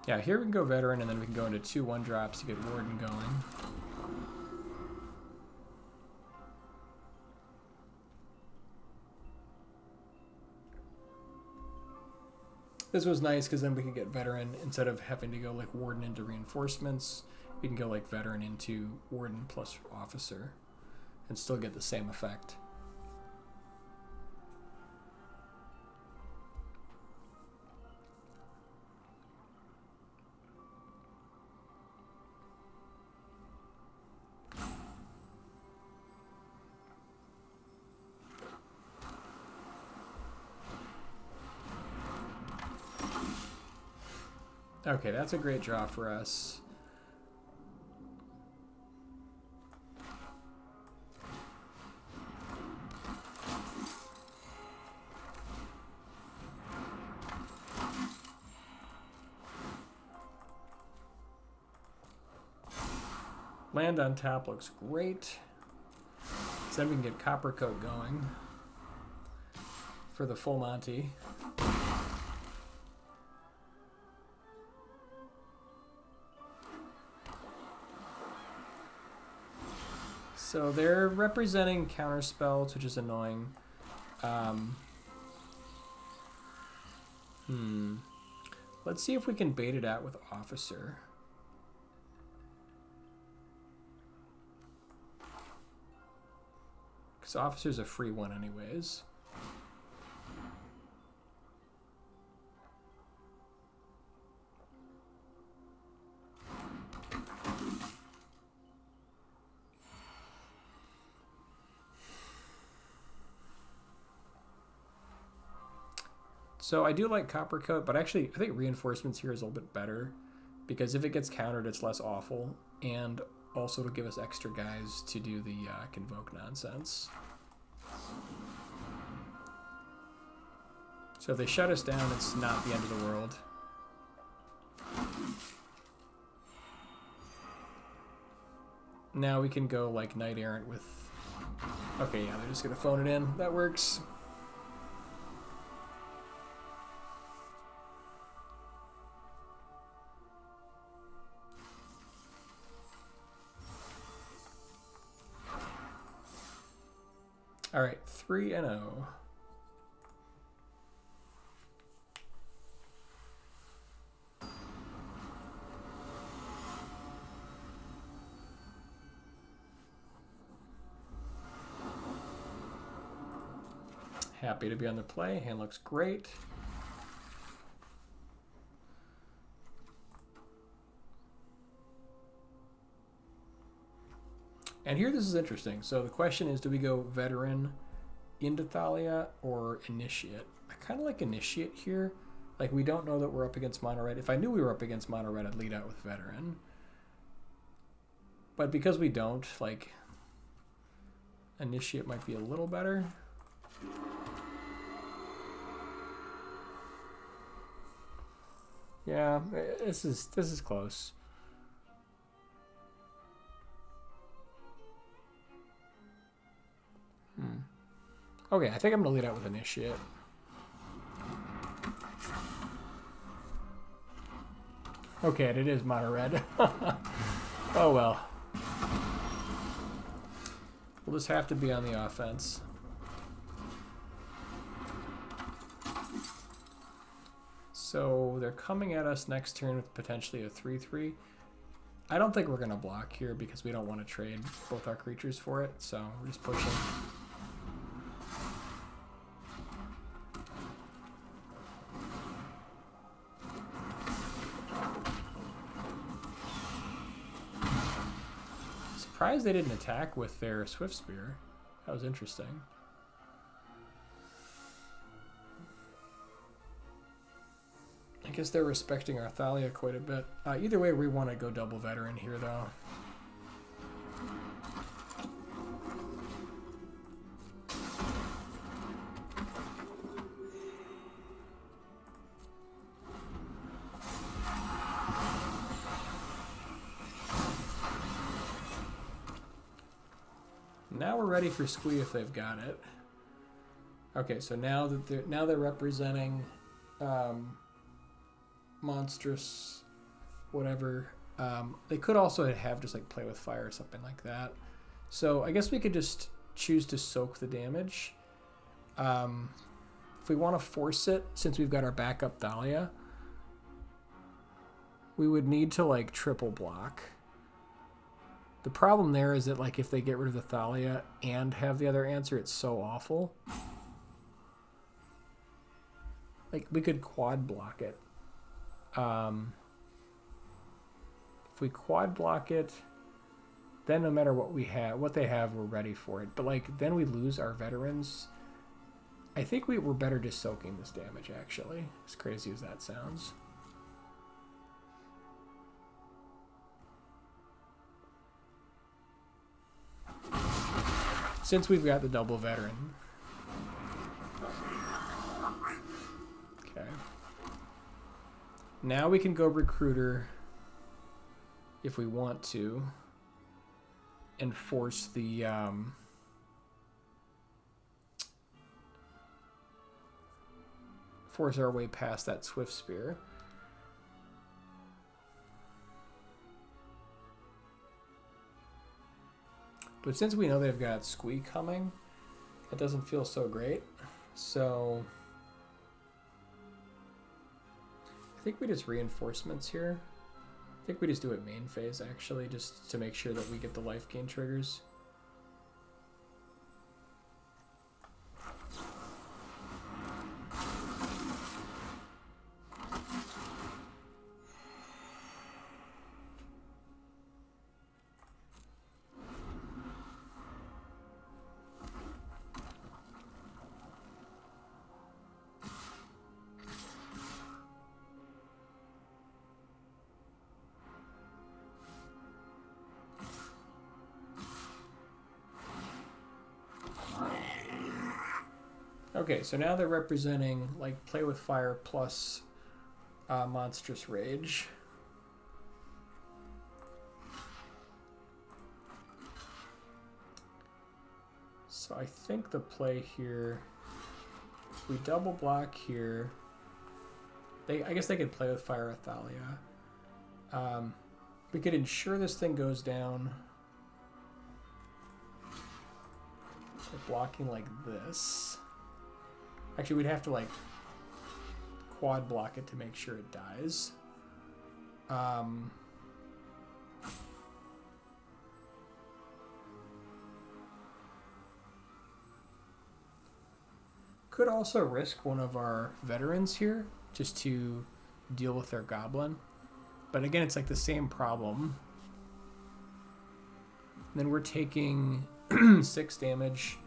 Yeah, here we can go Veteran, and then we can go into 2 1-drops to get Warden going. This was nice because then we could get Veteran instead of having to go like Warden into reinforcements. We can go like Veteran into Warden plus Officer and still get the same effect. Okay, that's a great draw for us. Land on top looks great. So then we can get Copper Coat going for the full Monty. So they're representing counterspells, which is annoying. Let's see if we can bait it out with Officer. Because Officer's a free one anyways. So I do like Copper Coat, but actually I think Reinforcements here is a little bit better because if it gets countered, it's less awful, and also to give us extra guys to do the Convoke nonsense. So if they shut us down, it's not the end of the world. Now we can go like Knight Errant with... Okay, yeah, they're just going to phone it in. That works. All right, 3-0. Happy to be on the play. Hand looks great. And here this is interesting. So the question is, do we go Veteran into Thalia or Initiate? I kind of like Initiate here. Like, we don't know that we're up against Mono Red. If I knew we were up against Mono Red, I'd lead out with Veteran. But because we don't, like, Initiate might be a little better. Yeah, this is close. Okay, I think I'm gonna lead out with Initiate. Okay, and it is Mono Red. Oh well. We'll just have to be on the offense. So they're coming at us next turn with potentially a 3-3. I don't think we're gonna block here because we don't want to trade both our creatures for it, so we're just pushing. Surprised they didn't attack with their Swift Spear. That was interesting. I guess they're respecting our Thalia quite a bit. Either way, we want to go double Veteran here, though. Now we're ready for Squee if they've got it. Okay, so now they're representing monstrous whatever. They could also have just like Play with Fire or something like that. So I guess we could just choose to soak the damage. If we want to force it, since we've got our backup Thalia, we would need to like triple block. The problem there is that, like, if they get rid of the Thalia and have the other answer, it's so awful. Like, we could quad block it. If we quad block it, then no matter what we have, what they have, we're ready for it. But, like, then we lose our veterans. I think we're better just soaking this damage, actually. As crazy as that sounds. Since we've got the double veteran. Okay. Now we can go Recruiter if we want to. enforce the force our way past that Swift Spear. But since we know they've got Squee coming, it doesn't feel so great. So I think we just reinforcements here. I think we just do it main phase, actually, just to make sure that we get the life gain triggers. Okay, so now they're representing like Play with Fire plus Monstrous Rage. So I think the play here, if we double block here, I guess they could Play with Fire Athalia. We could ensure this thing goes down by blocking like this. Actually, we'd have to like quad block it to make sure it dies. Could also risk one of our veterans here just to deal with their goblin. But again, it's like the same problem. And then we're taking 6 damage.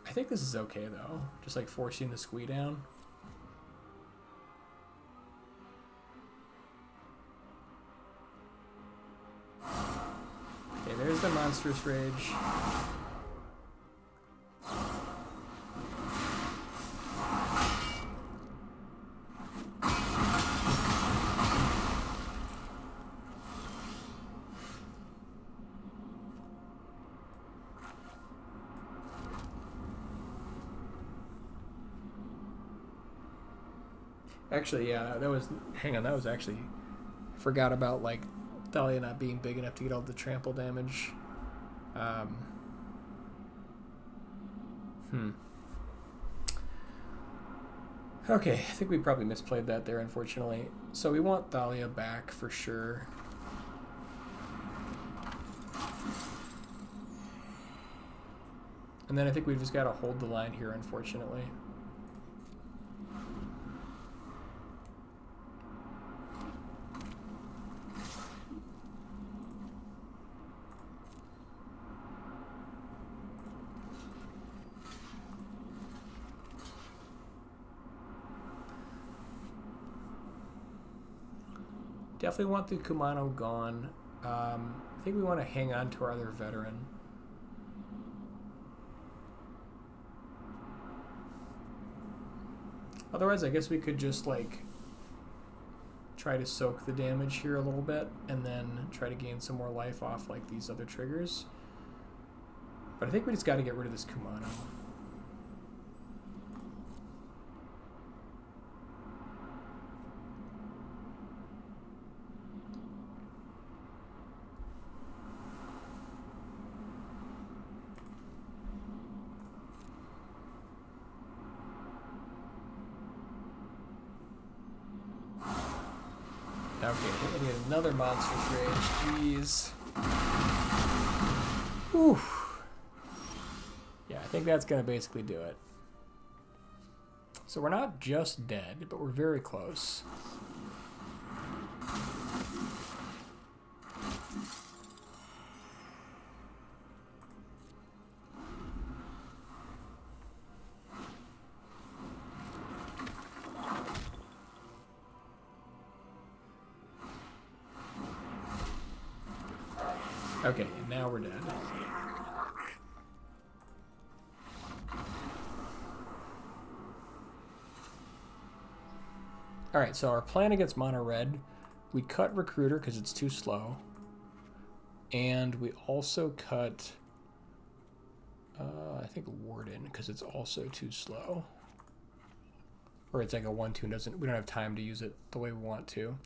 I think this is okay though, just like forcing the Squee down. Okay, there's the Monstrous Rage. Actually, yeah, that was, hang on, that was actually, forgot about, like, Thalia not being big enough to get all the trample damage. Okay, I think we probably misplayed that there, unfortunately. So we want Thalia back for sure. And then I think we've just got to hold the line here, unfortunately. Definitely want the Kumano gone. I think we want to hang on to our other veteran. Otherwise, I guess we could just like try to soak the damage here a little bit and then try to gain some more life off like these other triggers. But I think we just got to get rid of this Kumano. Okay, we need another Monstrous Rage. Jeez. Whew. Yeah, I think that's going to basically do it. So we're not just dead, but we're very close. Okay, and now we're dead. Alright, so our plan against mono red, we cut Recruiter because it's too slow. And we also cut, I think, Warden, because it's also too slow. Or it's like a 1/2, we don't have time to use it the way we want to.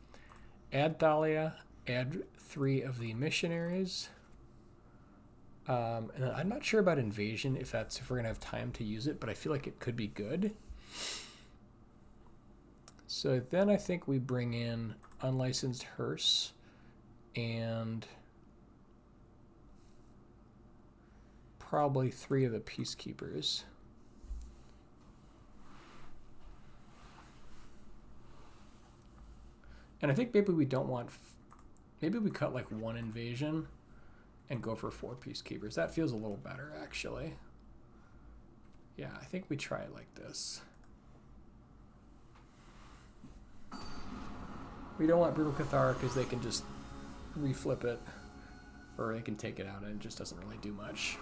Add Thalia, add 3 of the missionaries. And then I'm not sure about Invasion, if we're gonna have time to use it, but I feel like it could be good. So then I think we bring in Unlicensed Hearse and probably 3 of the Peacekeepers. And I think maybe we don't want, maybe we cut like 1 Invasion and go for 4 Peacekeepers. That feels a little better, actually. Yeah, I think we try it like this. We don't want Brutal Cathar because they can just reflip it, or they can take it out and it just doesn't really do much.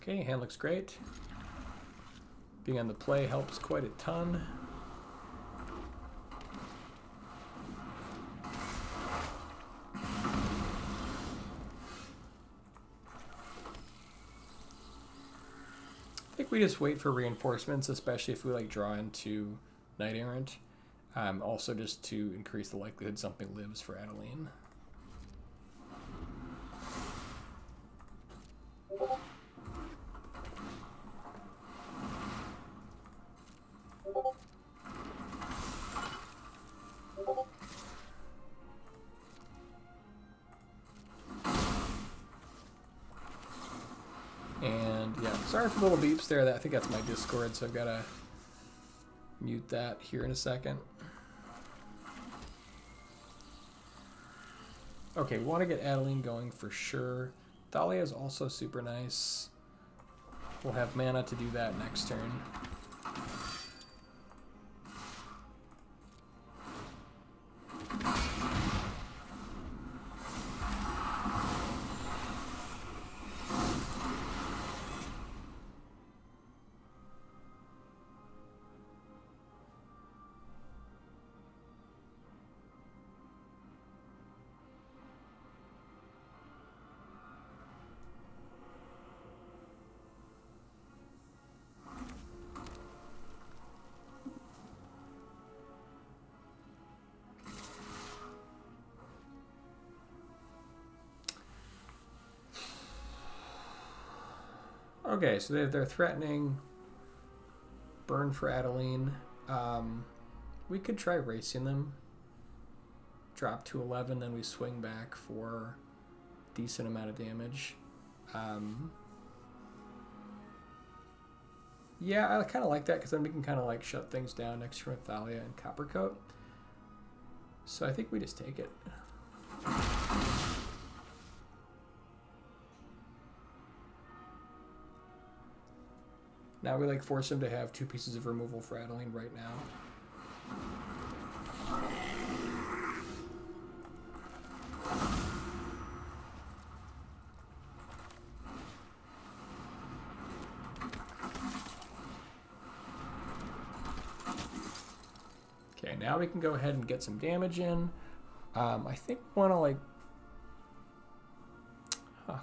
Okay, hand looks great. Being on the play helps quite a ton. I think we just wait for reinforcements, especially if we like draw into Knight Errant. Also just to increase the likelihood something lives for Adeline. And yeah, sorry for the little beeps there. I think that's my Discord, so I've got to mute that here in a second. Okay, we want to get Adeline going for sure. Thalia is also super nice. We'll have mana to do that next turn. Okay, so they're threatening burn for Adeline. We could try racing them. Drop to 11, then we swing back for a decent amount of damage. Yeah, I kind of like that because then we can kind of like shut things down next to Thalia and Coppercoat. So I think we just take it. Now we like force him to have 2 pieces of removal for Adeline right now. Okay, now we can go ahead and get some damage in. I think we want to like...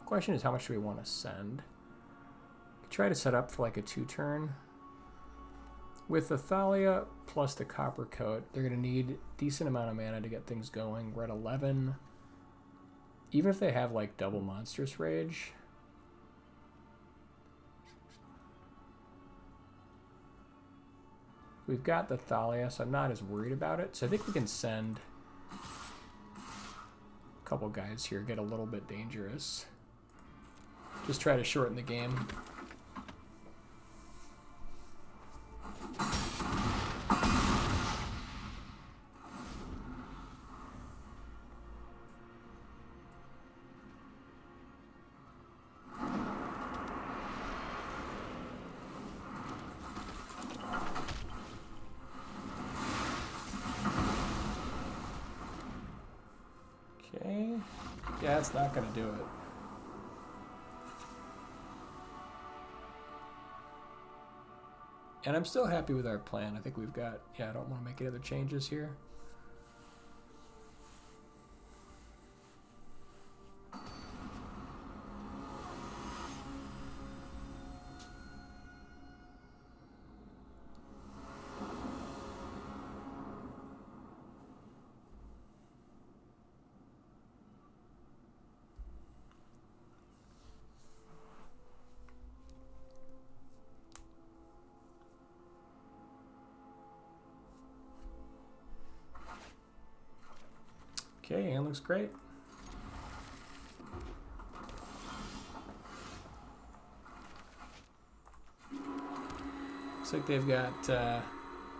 question is how much do we want to send? Try to set up for like a 2-turn. With the Thalia plus the Coppercoat, they're going to need a decent amount of mana to get things going. We're at 11. Even if they have like double Monstrous Rage. We've got the Thalia, so I'm not as worried about it. So I think we can send a couple guys here, get a little bit dangerous. Just try to shorten the game. Okay. Yeah, it's not going to do it. And I'm still happy with our plan. I think we've got... Yeah, I don't want to make any other changes here. Okay, hand looks great. Looks like they've got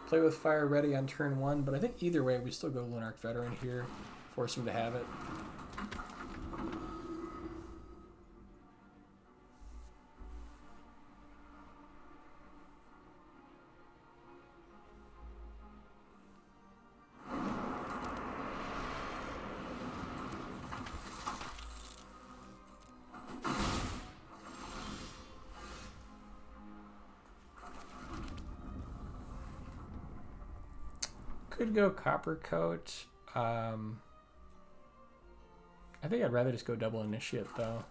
Play with Fire ready on turn 1, but I think either way we still go Lunarch Veteran here, force him to have it. Could go Copper Coat. I think I'd rather just go double Initiate though.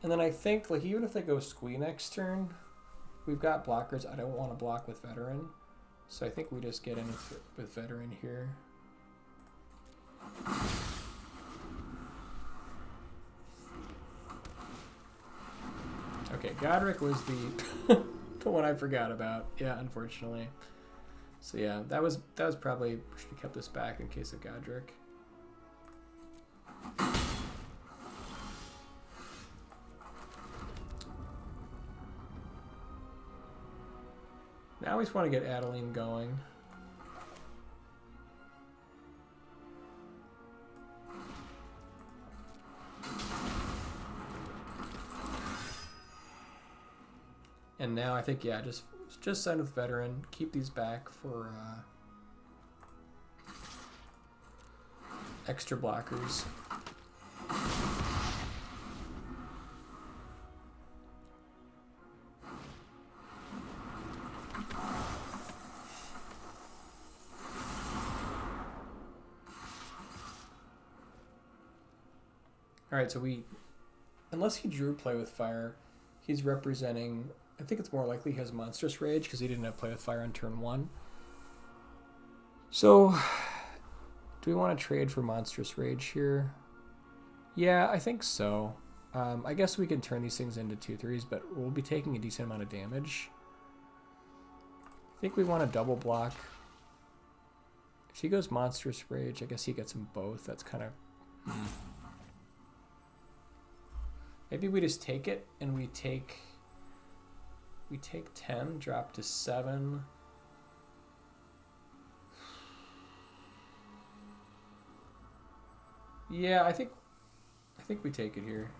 And then I think, like, even if they go Squee next turn, we've got blockers. I don't want to block with Veteran, so I think we just get in with Veteran here. Okay, Godric was the the one I forgot about. Yeah, unfortunately. So yeah, that was probably, we should have kept this back in case of Godric. Now we just want to get Adeline going. And now I think, yeah, just send with Veteran. Keep these back for extra blockers. All right, so unless he drew Play with Fire, he's representing, I think it's more likely he has Monstrous Rage because he didn't have Play with Fire on turn 1. So, do we want to trade for Monstrous Rage here? Yeah, I think so. I guess we can turn these things into 2/3s, but we'll be taking a decent amount of damage. I think we want to double block. If he goes Monstrous Rage, I guess he gets them both. That's kind of... Maybe we just take it and we take 10, drop to 7. Yeah, I think we take it here.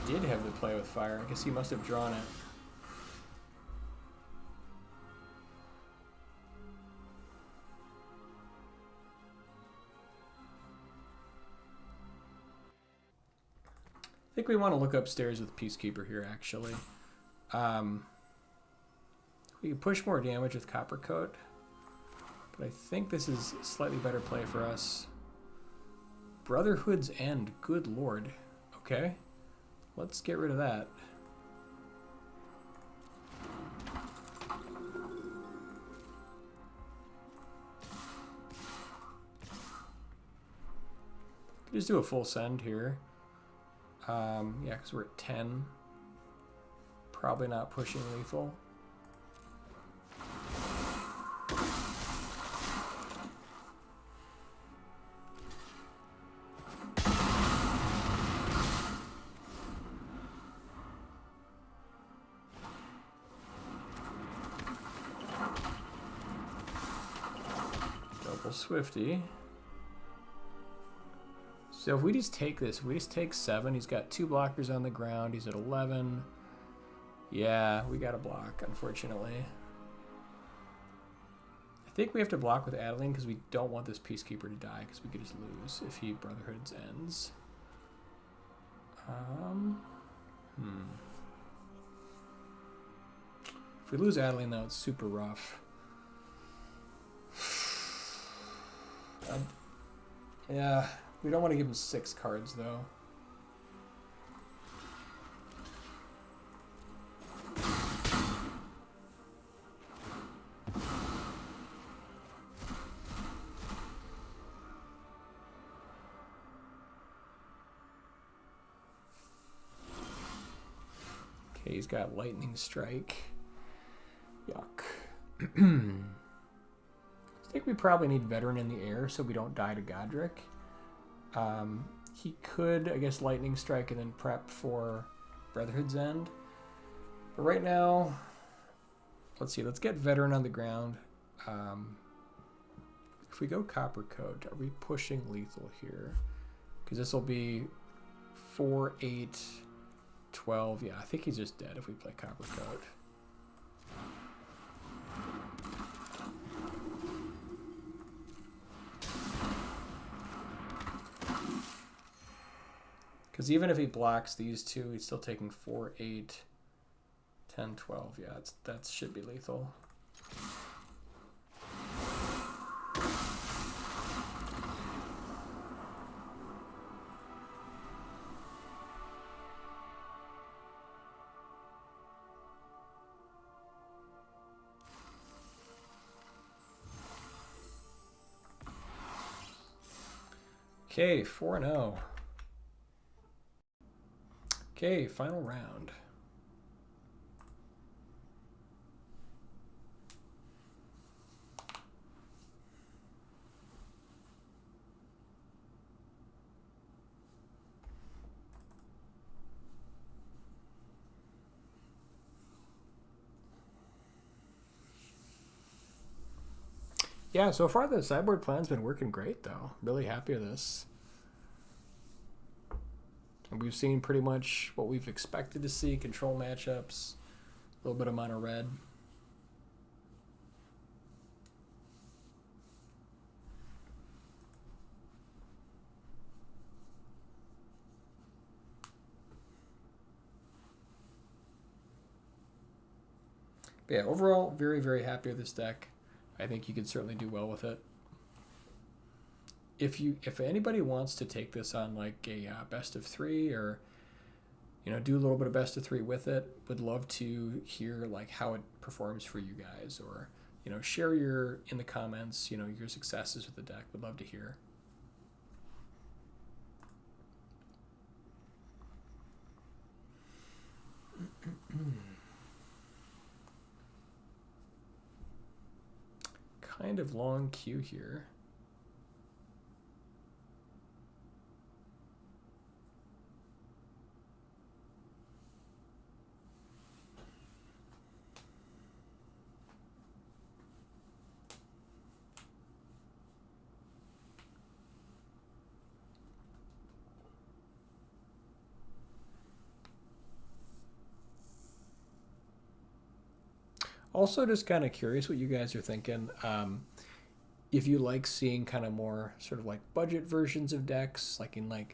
He did have the Play with Fire. I guess he must have drawn it. I think we want to look upstairs with Peacekeeper here, actually. We can push more damage with Copper Coat, but I think this is a slightly better play for us. Brotherhood's End, good lord. Okay, let's get rid of that. Could just do a full send here. Yeah, because we're at 10. Probably not pushing lethal. Double Swifty. So if we just take this, we just take 7. He's got 2 blockers on the ground. He's at 11. Yeah, we got to block, unfortunately. I think we have to block with Adeline because we don't want this Peacekeeper to die because we could just lose if he Brotherhood's Ends. If we lose Adeline, though, it's super rough. Yeah. We don't want to give him 6 cards, though. Okay, he's got Lightning Strike. Yuck. I think we probably need Veteran in the air so we don't die to Godric. He could, I guess, Lightning Strike and then prep for Brotherhood's End. But right now, let's see. Let's get Veteran on the ground. If we go Copper Coat, are we pushing lethal here? Because this will be 4, 8, 12. Yeah, I think he's just dead if we play Copper Coat. Because even if he blocks these two, he's still taking 4, 8, 10, 12. Yeah, that should be lethal. Okay, 4-0. Okay, final round. Yeah, so far the sideboard plan's been working great though. Really happy with this. And we've seen pretty much what we've expected to see, control matchups, a little bit of mono red. But yeah, overall, very, very happy with this deck. I think you could certainly do well with it. If anybody wants to take this on like a best of 3 or do a little bit of best of 3 with it, would love to hear like how it performs for you guys, or share in the comments your successes with the deck. Would love to hear. Kind of long queue here. Also, just kind of curious what you guys are thinking. If you like seeing kind of more sort of like budget versions of decks, like in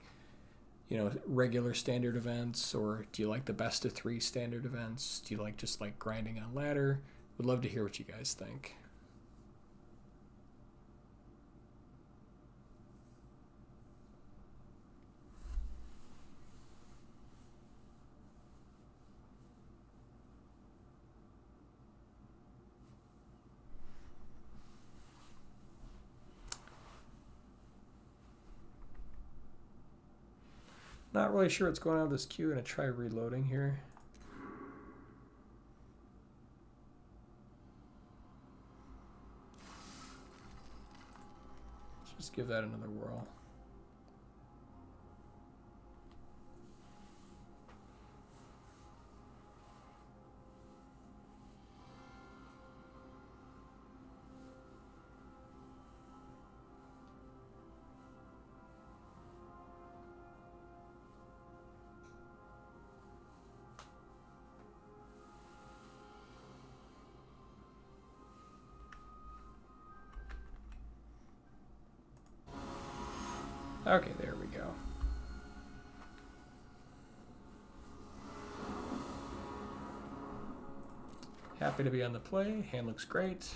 regular standard events, or do you like the best of 3 standard events? Do you like just like grinding on ladder? Would love to hear what you guys think. Not really sure what's going on with this queue. I'm going to try reloading here. Let's just give that another whirl. Okay, there we go. Happy to be on the play. Hand looks great.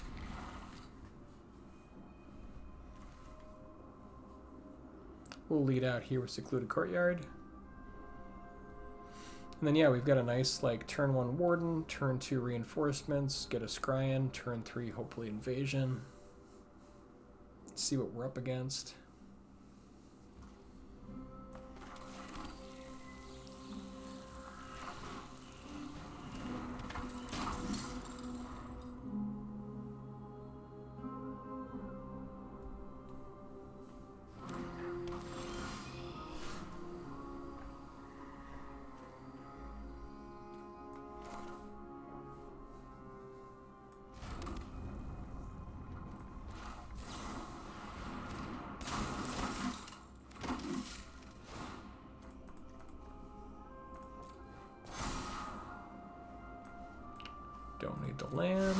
We'll lead out here with Secluded Courtyard. And then yeah, we've got a nice like turn 1 Warden, turn 2 Reinforcements, get a Scryan, turn 3 hopefully Invasion. Let's see what we're up against. a land.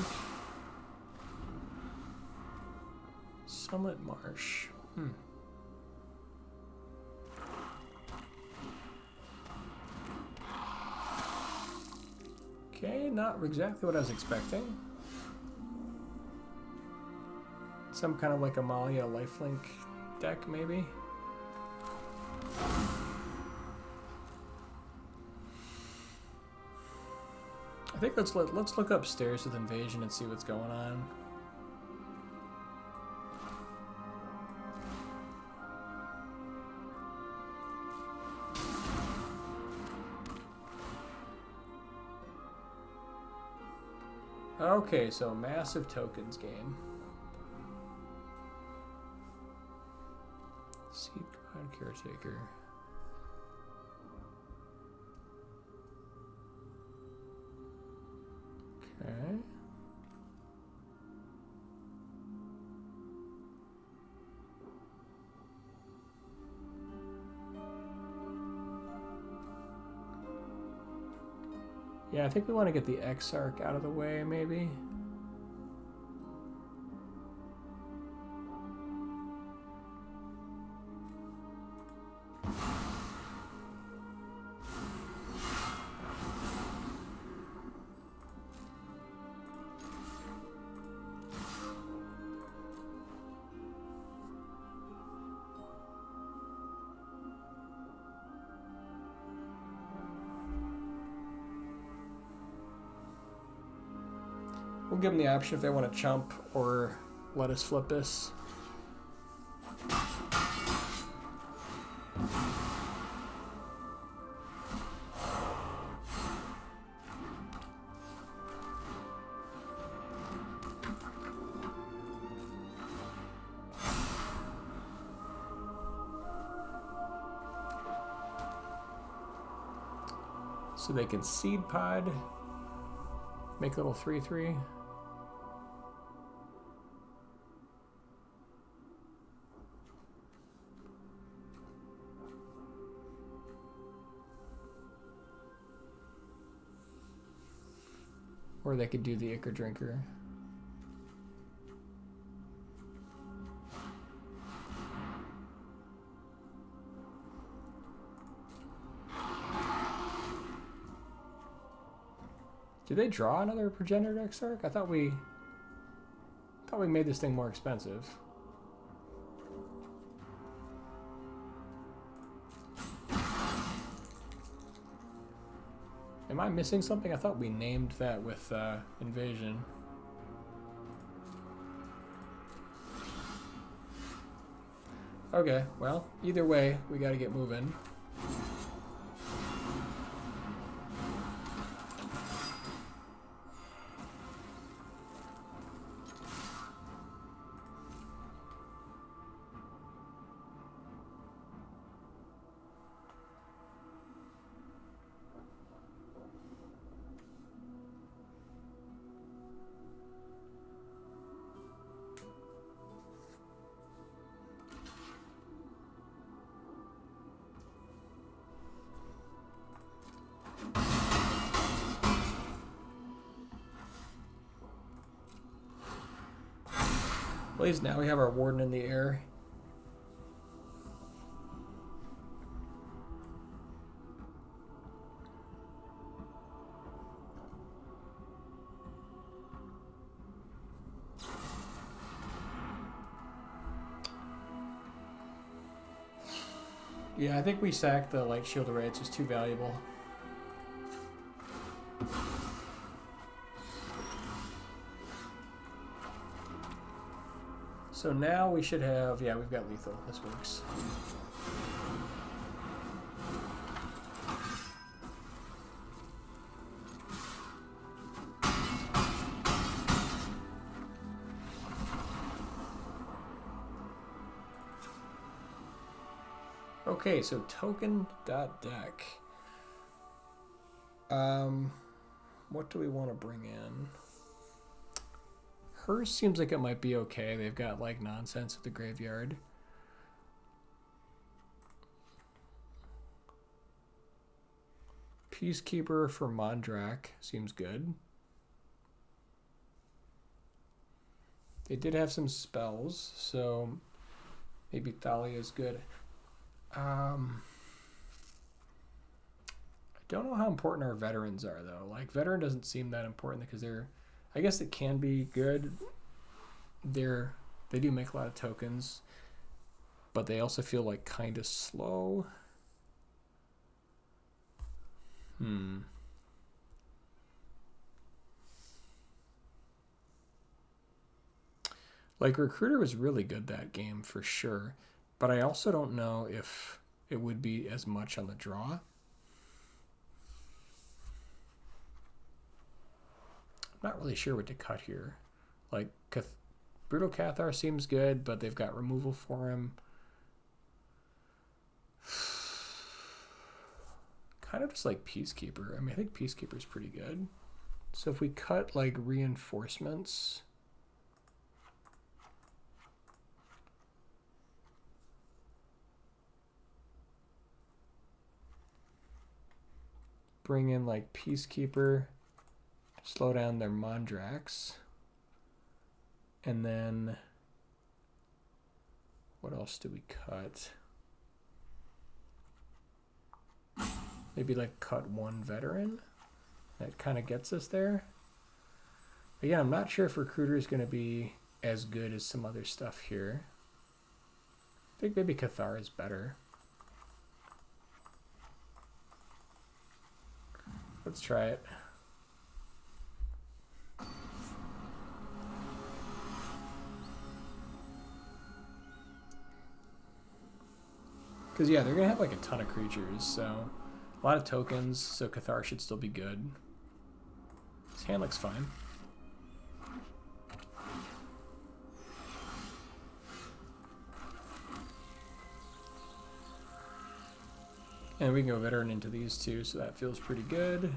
Sunlit Marsh. Okay, not exactly what I was expecting. Some kind of like Amalia lifelink deck, maybe. I think let's look upstairs with Invasion and see what's going on. Okay, so massive tokens game. Seed Command Caretaker. Okay. Yeah, I think we want to get the Exarch out of the way, maybe. We'll give them the option if they want to chump or let us flip this. So they can seed pod, make a little 3/3. Or they could do the Ichor Drinker. Did they draw another Progenitor Exarch? I thought we made this thing more expensive. Am I missing something? I thought we named that with Invasion. Okay, well, either way, we gotta get moving. At least now we have our Warden in the air. Yeah, I think we sacked the Light Shield Array. It's just too valuable. So now we should have, yeah, we've got lethal. This works. Okay, so token.deck. What do we want to bring in? Hers seems like it might be okay. They've got like nonsense at the graveyard. Peacekeeper for Mondrak seems good. They did have some spells, so maybe Thalia is good. I don't know how important our veterans are, though. Like, veteran doesn't seem that important because they're... I guess it can be good. They do make a lot of tokens, but they also feel like kind of slow. Like, Recruiter was really good that game for sure, but I also don't know if it would be as much on the draw. I'm not really sure what to cut here. Like, Brutal Cathar seems good, but they've got removal for him. Kind of just like Peacekeeper. I mean, I think Peacekeeper's pretty good. So if we cut, like, reinforcements... bring in, like, Peacekeeper, slow down their Mondrax, and then what else do we cut? Maybe, like, cut one veteran. That kind of gets us there. Again, I'm not sure if Recruiter is going to be as good as some other stuff here. I think maybe Cathar is better. Let's try it. Because, yeah, they're going to have, like, a ton of creatures, so a lot of tokens, so Cathar should still be good. His hand looks fine. And we can go veteran into these two, so that feels pretty good.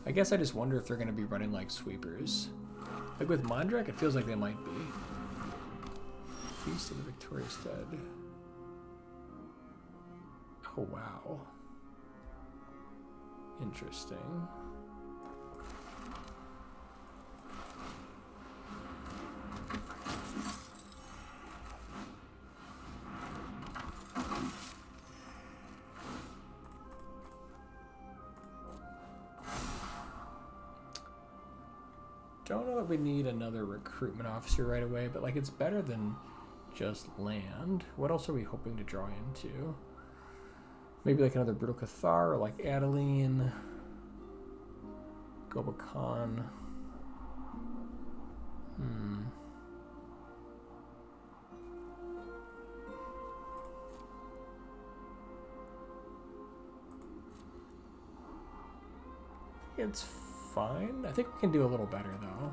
I guess I just wonder if they're going to be running like sweepers. Like with Mondrak, it feels like they might be. Feast of the Victorious Dead. Oh, wow. Interesting. Don't know that we need another recruitment officer right away, but like it's better than just land. What else are we hoping to draw into? Maybe like another Brutal Cathar or like Adeline. Gobakan. It's fine. I think we can do a little better though.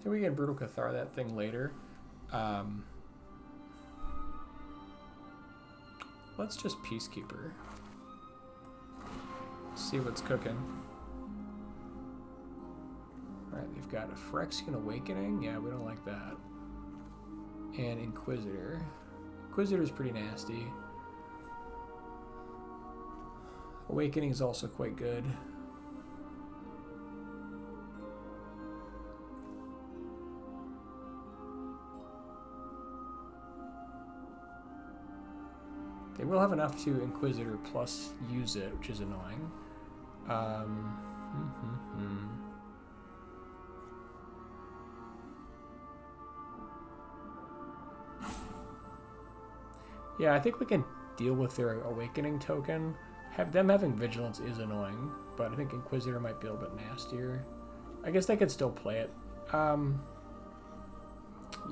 We can Brutal Cathar that thing later. Let's just Peacekeeper. See what's cooking. Alright, they've got a Phyrexian Awakening. Yeah, we don't like that. And Inquisitor. Inquisitor's pretty nasty. Awakening is also quite good. They will have enough to Inquisitor plus use it, which is annoying. Yeah, I think we can deal with their Awakening token. Them having Vigilance is annoying, but I think Inquisitor might be a little bit nastier. I guess they could still play it.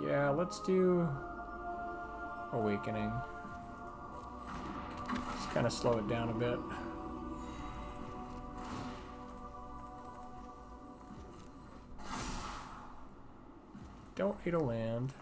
Yeah, let's do Awakening. Just kind of slow it down a bit. Don't hate a land.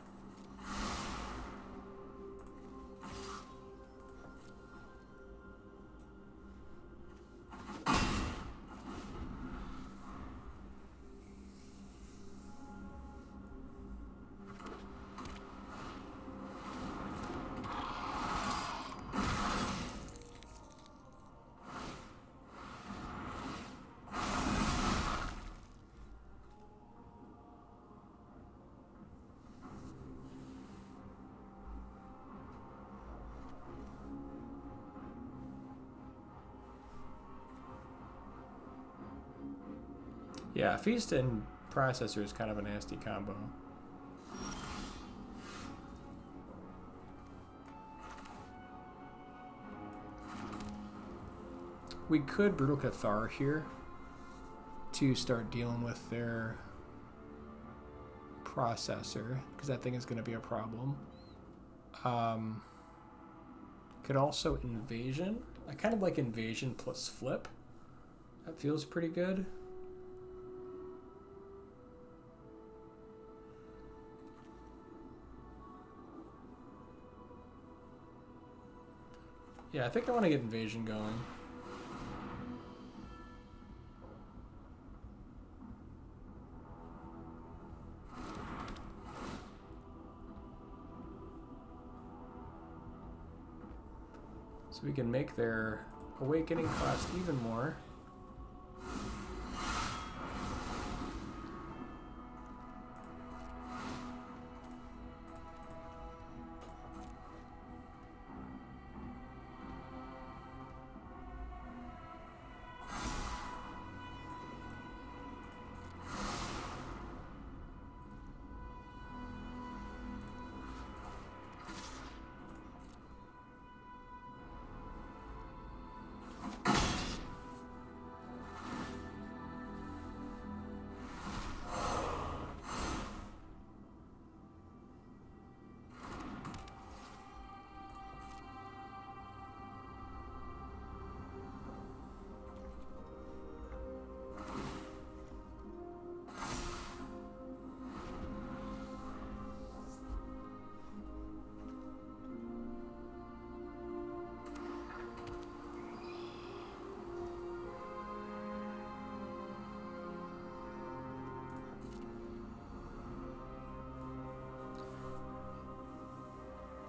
Yeah, Feast and Processor is kind of a nasty combo. We could Brutal Cathar here to start dealing with their Processor, because that thing is going to be a problem. Could also Invasion. I kind of like Invasion plus Flip. That feels pretty good. Yeah, I think I want to get Invasion going. So we can make their Awakening cost even more.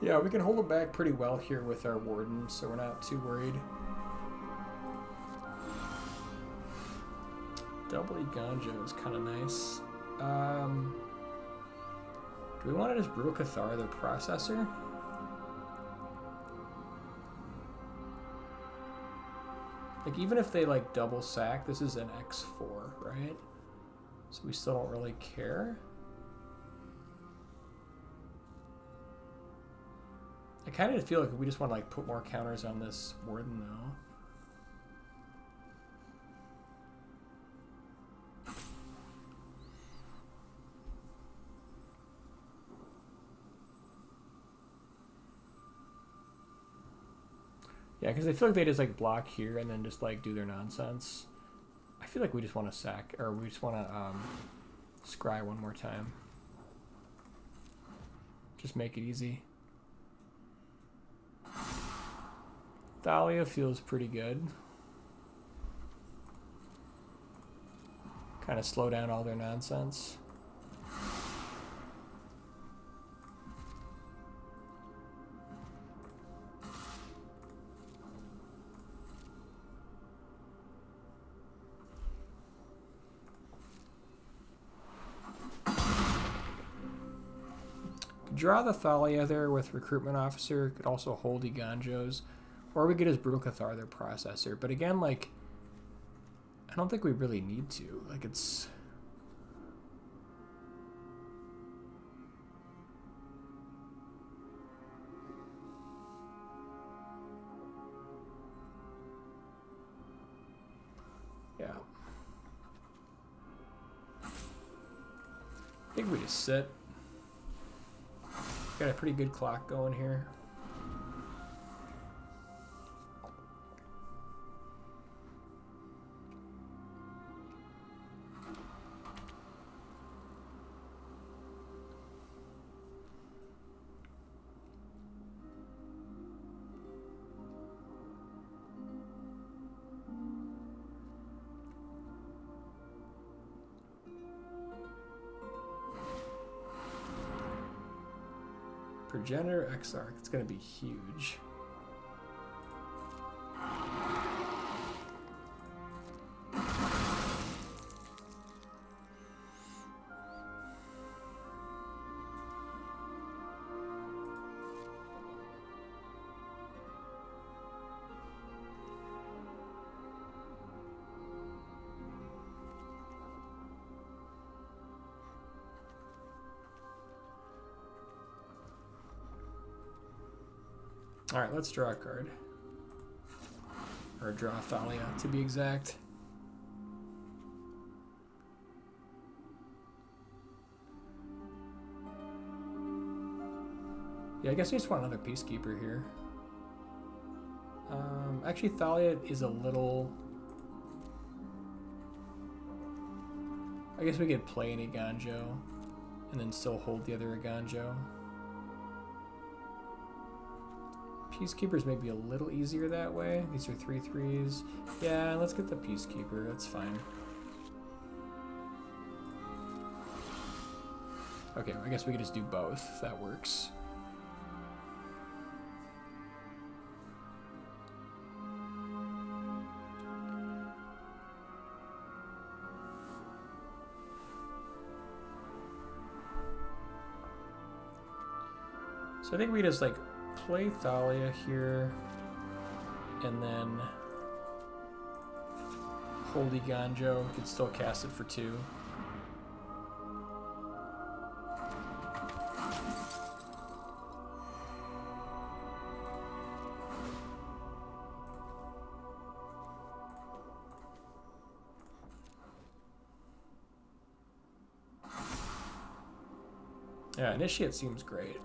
Yeah, we can hold it back pretty well here with our Warden, so we're not too worried. Doubly Ganja is kind of nice. Do we want to just Brutal Cathar their Processor? Like, even if they, like, double sack, this is an X4, right? So we still don't really care. I kind of feel like we just want to, like, put more counters on this Warden, though. Yeah, because I feel like they just, like, block here and then just, like, do their nonsense. I feel like we just want to sack, or we just want to scry one more time. Just make it easy. Thalia feels pretty good. Kind of slow down all their nonsense. Draw the Thalia there with Recruitment Officer. Could also hold Iganjos. Or we could just Brutal Cathar their Processor. But again, like, I don't think we really need to. Like, it's... yeah. I think we just sit. Got a pretty good clock going here. Progenitor Exarch, it's going to be huge. All right, let's draw a card. Or draw Thalia, to be exact. Yeah, I guess we just want another Peacekeeper here. Actually, Thalia is a little... I guess we could play an Iganjo and then still hold the other Iganjo. Peacekeepers may be a little easier that way. These are 3/3s. Yeah, let's get the Peacekeeper. That's fine. Okay, I guess we could just do both. That works. So I think we just like play Thalia here, and then hold Iganjo. We could still cast it for 2. Yeah, Initiate seems great.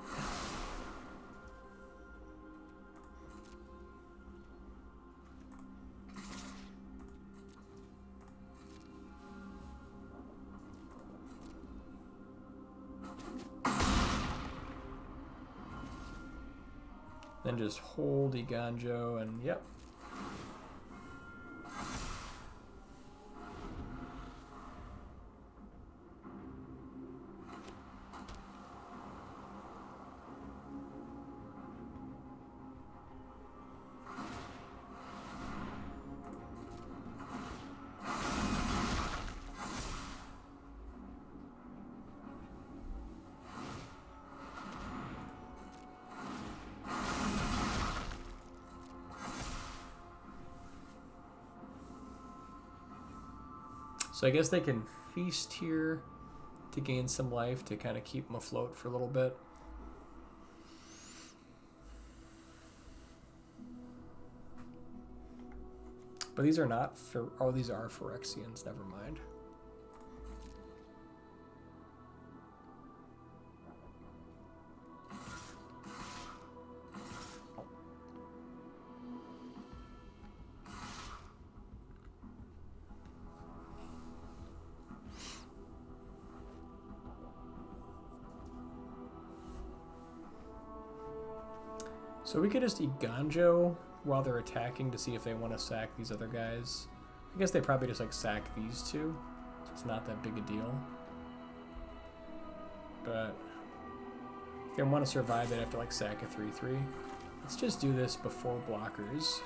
Then just hold Iganjo and yep. So I guess they can feast here to gain some life to kind of keep them afloat for a little bit. But these are not for, oh, these are Phyrexians, never mind. So we could just Iganjo while they're attacking to see if they want to sack these other guys. I guess they probably just like sack these two, so it's not that big a deal. But if they want to survive, they'd have to like sack a 3/3. Let's just do this before blockers.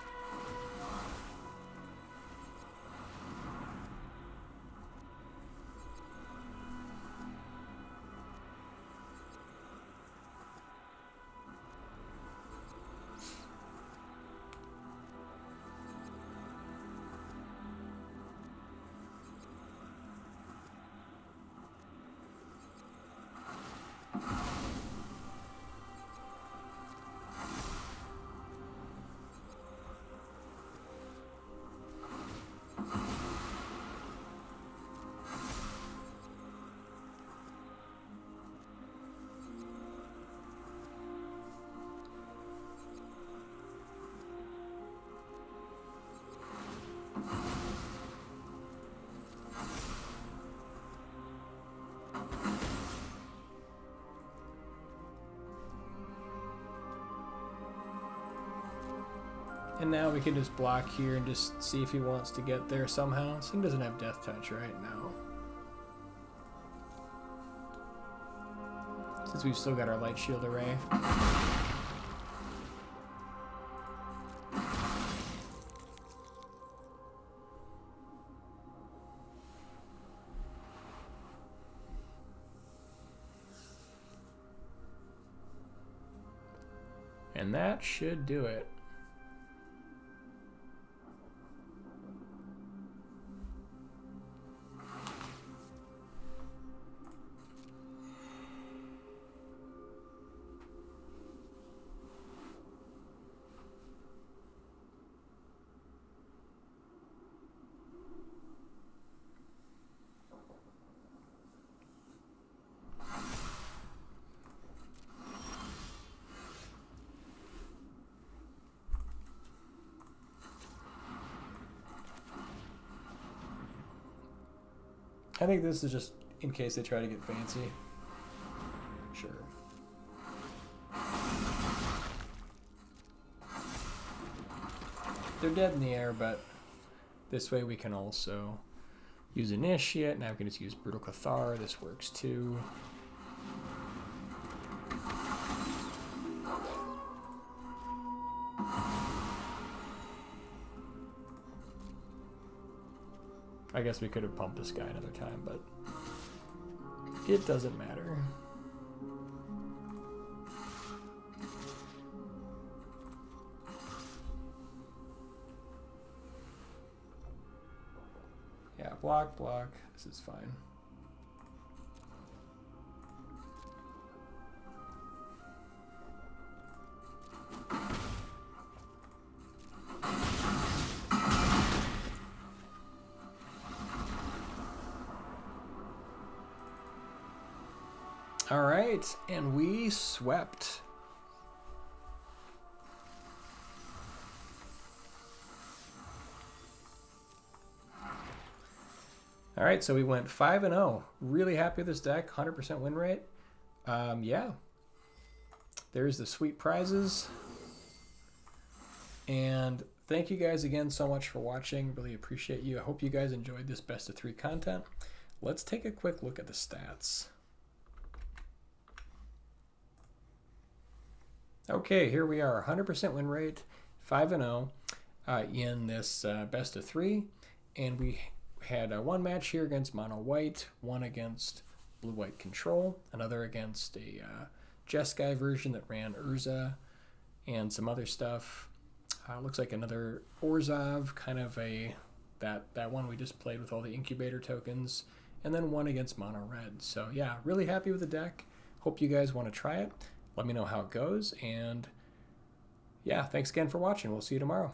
And now we can just block here and just see if he wants to get there somehow. This thing doesn't have Death Touch right now. Since we've still got our Light Shield Array. And that should do it. I think this is just in case they try to get fancy. Sure. They're dead in the air, but this way we can also use Initiate. Now we can just use Brutal Cathar. This works too. I guess we could have pumped this guy another time, but it doesn't matter. Yeah, block, block. This is fine. All right, and we swept. All right, so we went 5-0. Really happy with this deck, 100% win rate. Yeah, there's the sweet prizes. And thank you guys again so much for watching. Really appreciate you. I hope you guys enjoyed this best of 3 content. Let's take a quick look at the stats. Okay, here we are, 100% win rate, 5-0 in this best of 3, and we had one match here against mono white, one against blue white control, another against a Jeskai version that ran Urza and some other stuff. Looks like another Orzhov, kind of that one we just played with all the incubator tokens, and then one against mono red. So yeah, really happy with the deck. Hope you guys want to try it. Let me know how it goes, and yeah, thanks again for watching. We'll see you tomorrow.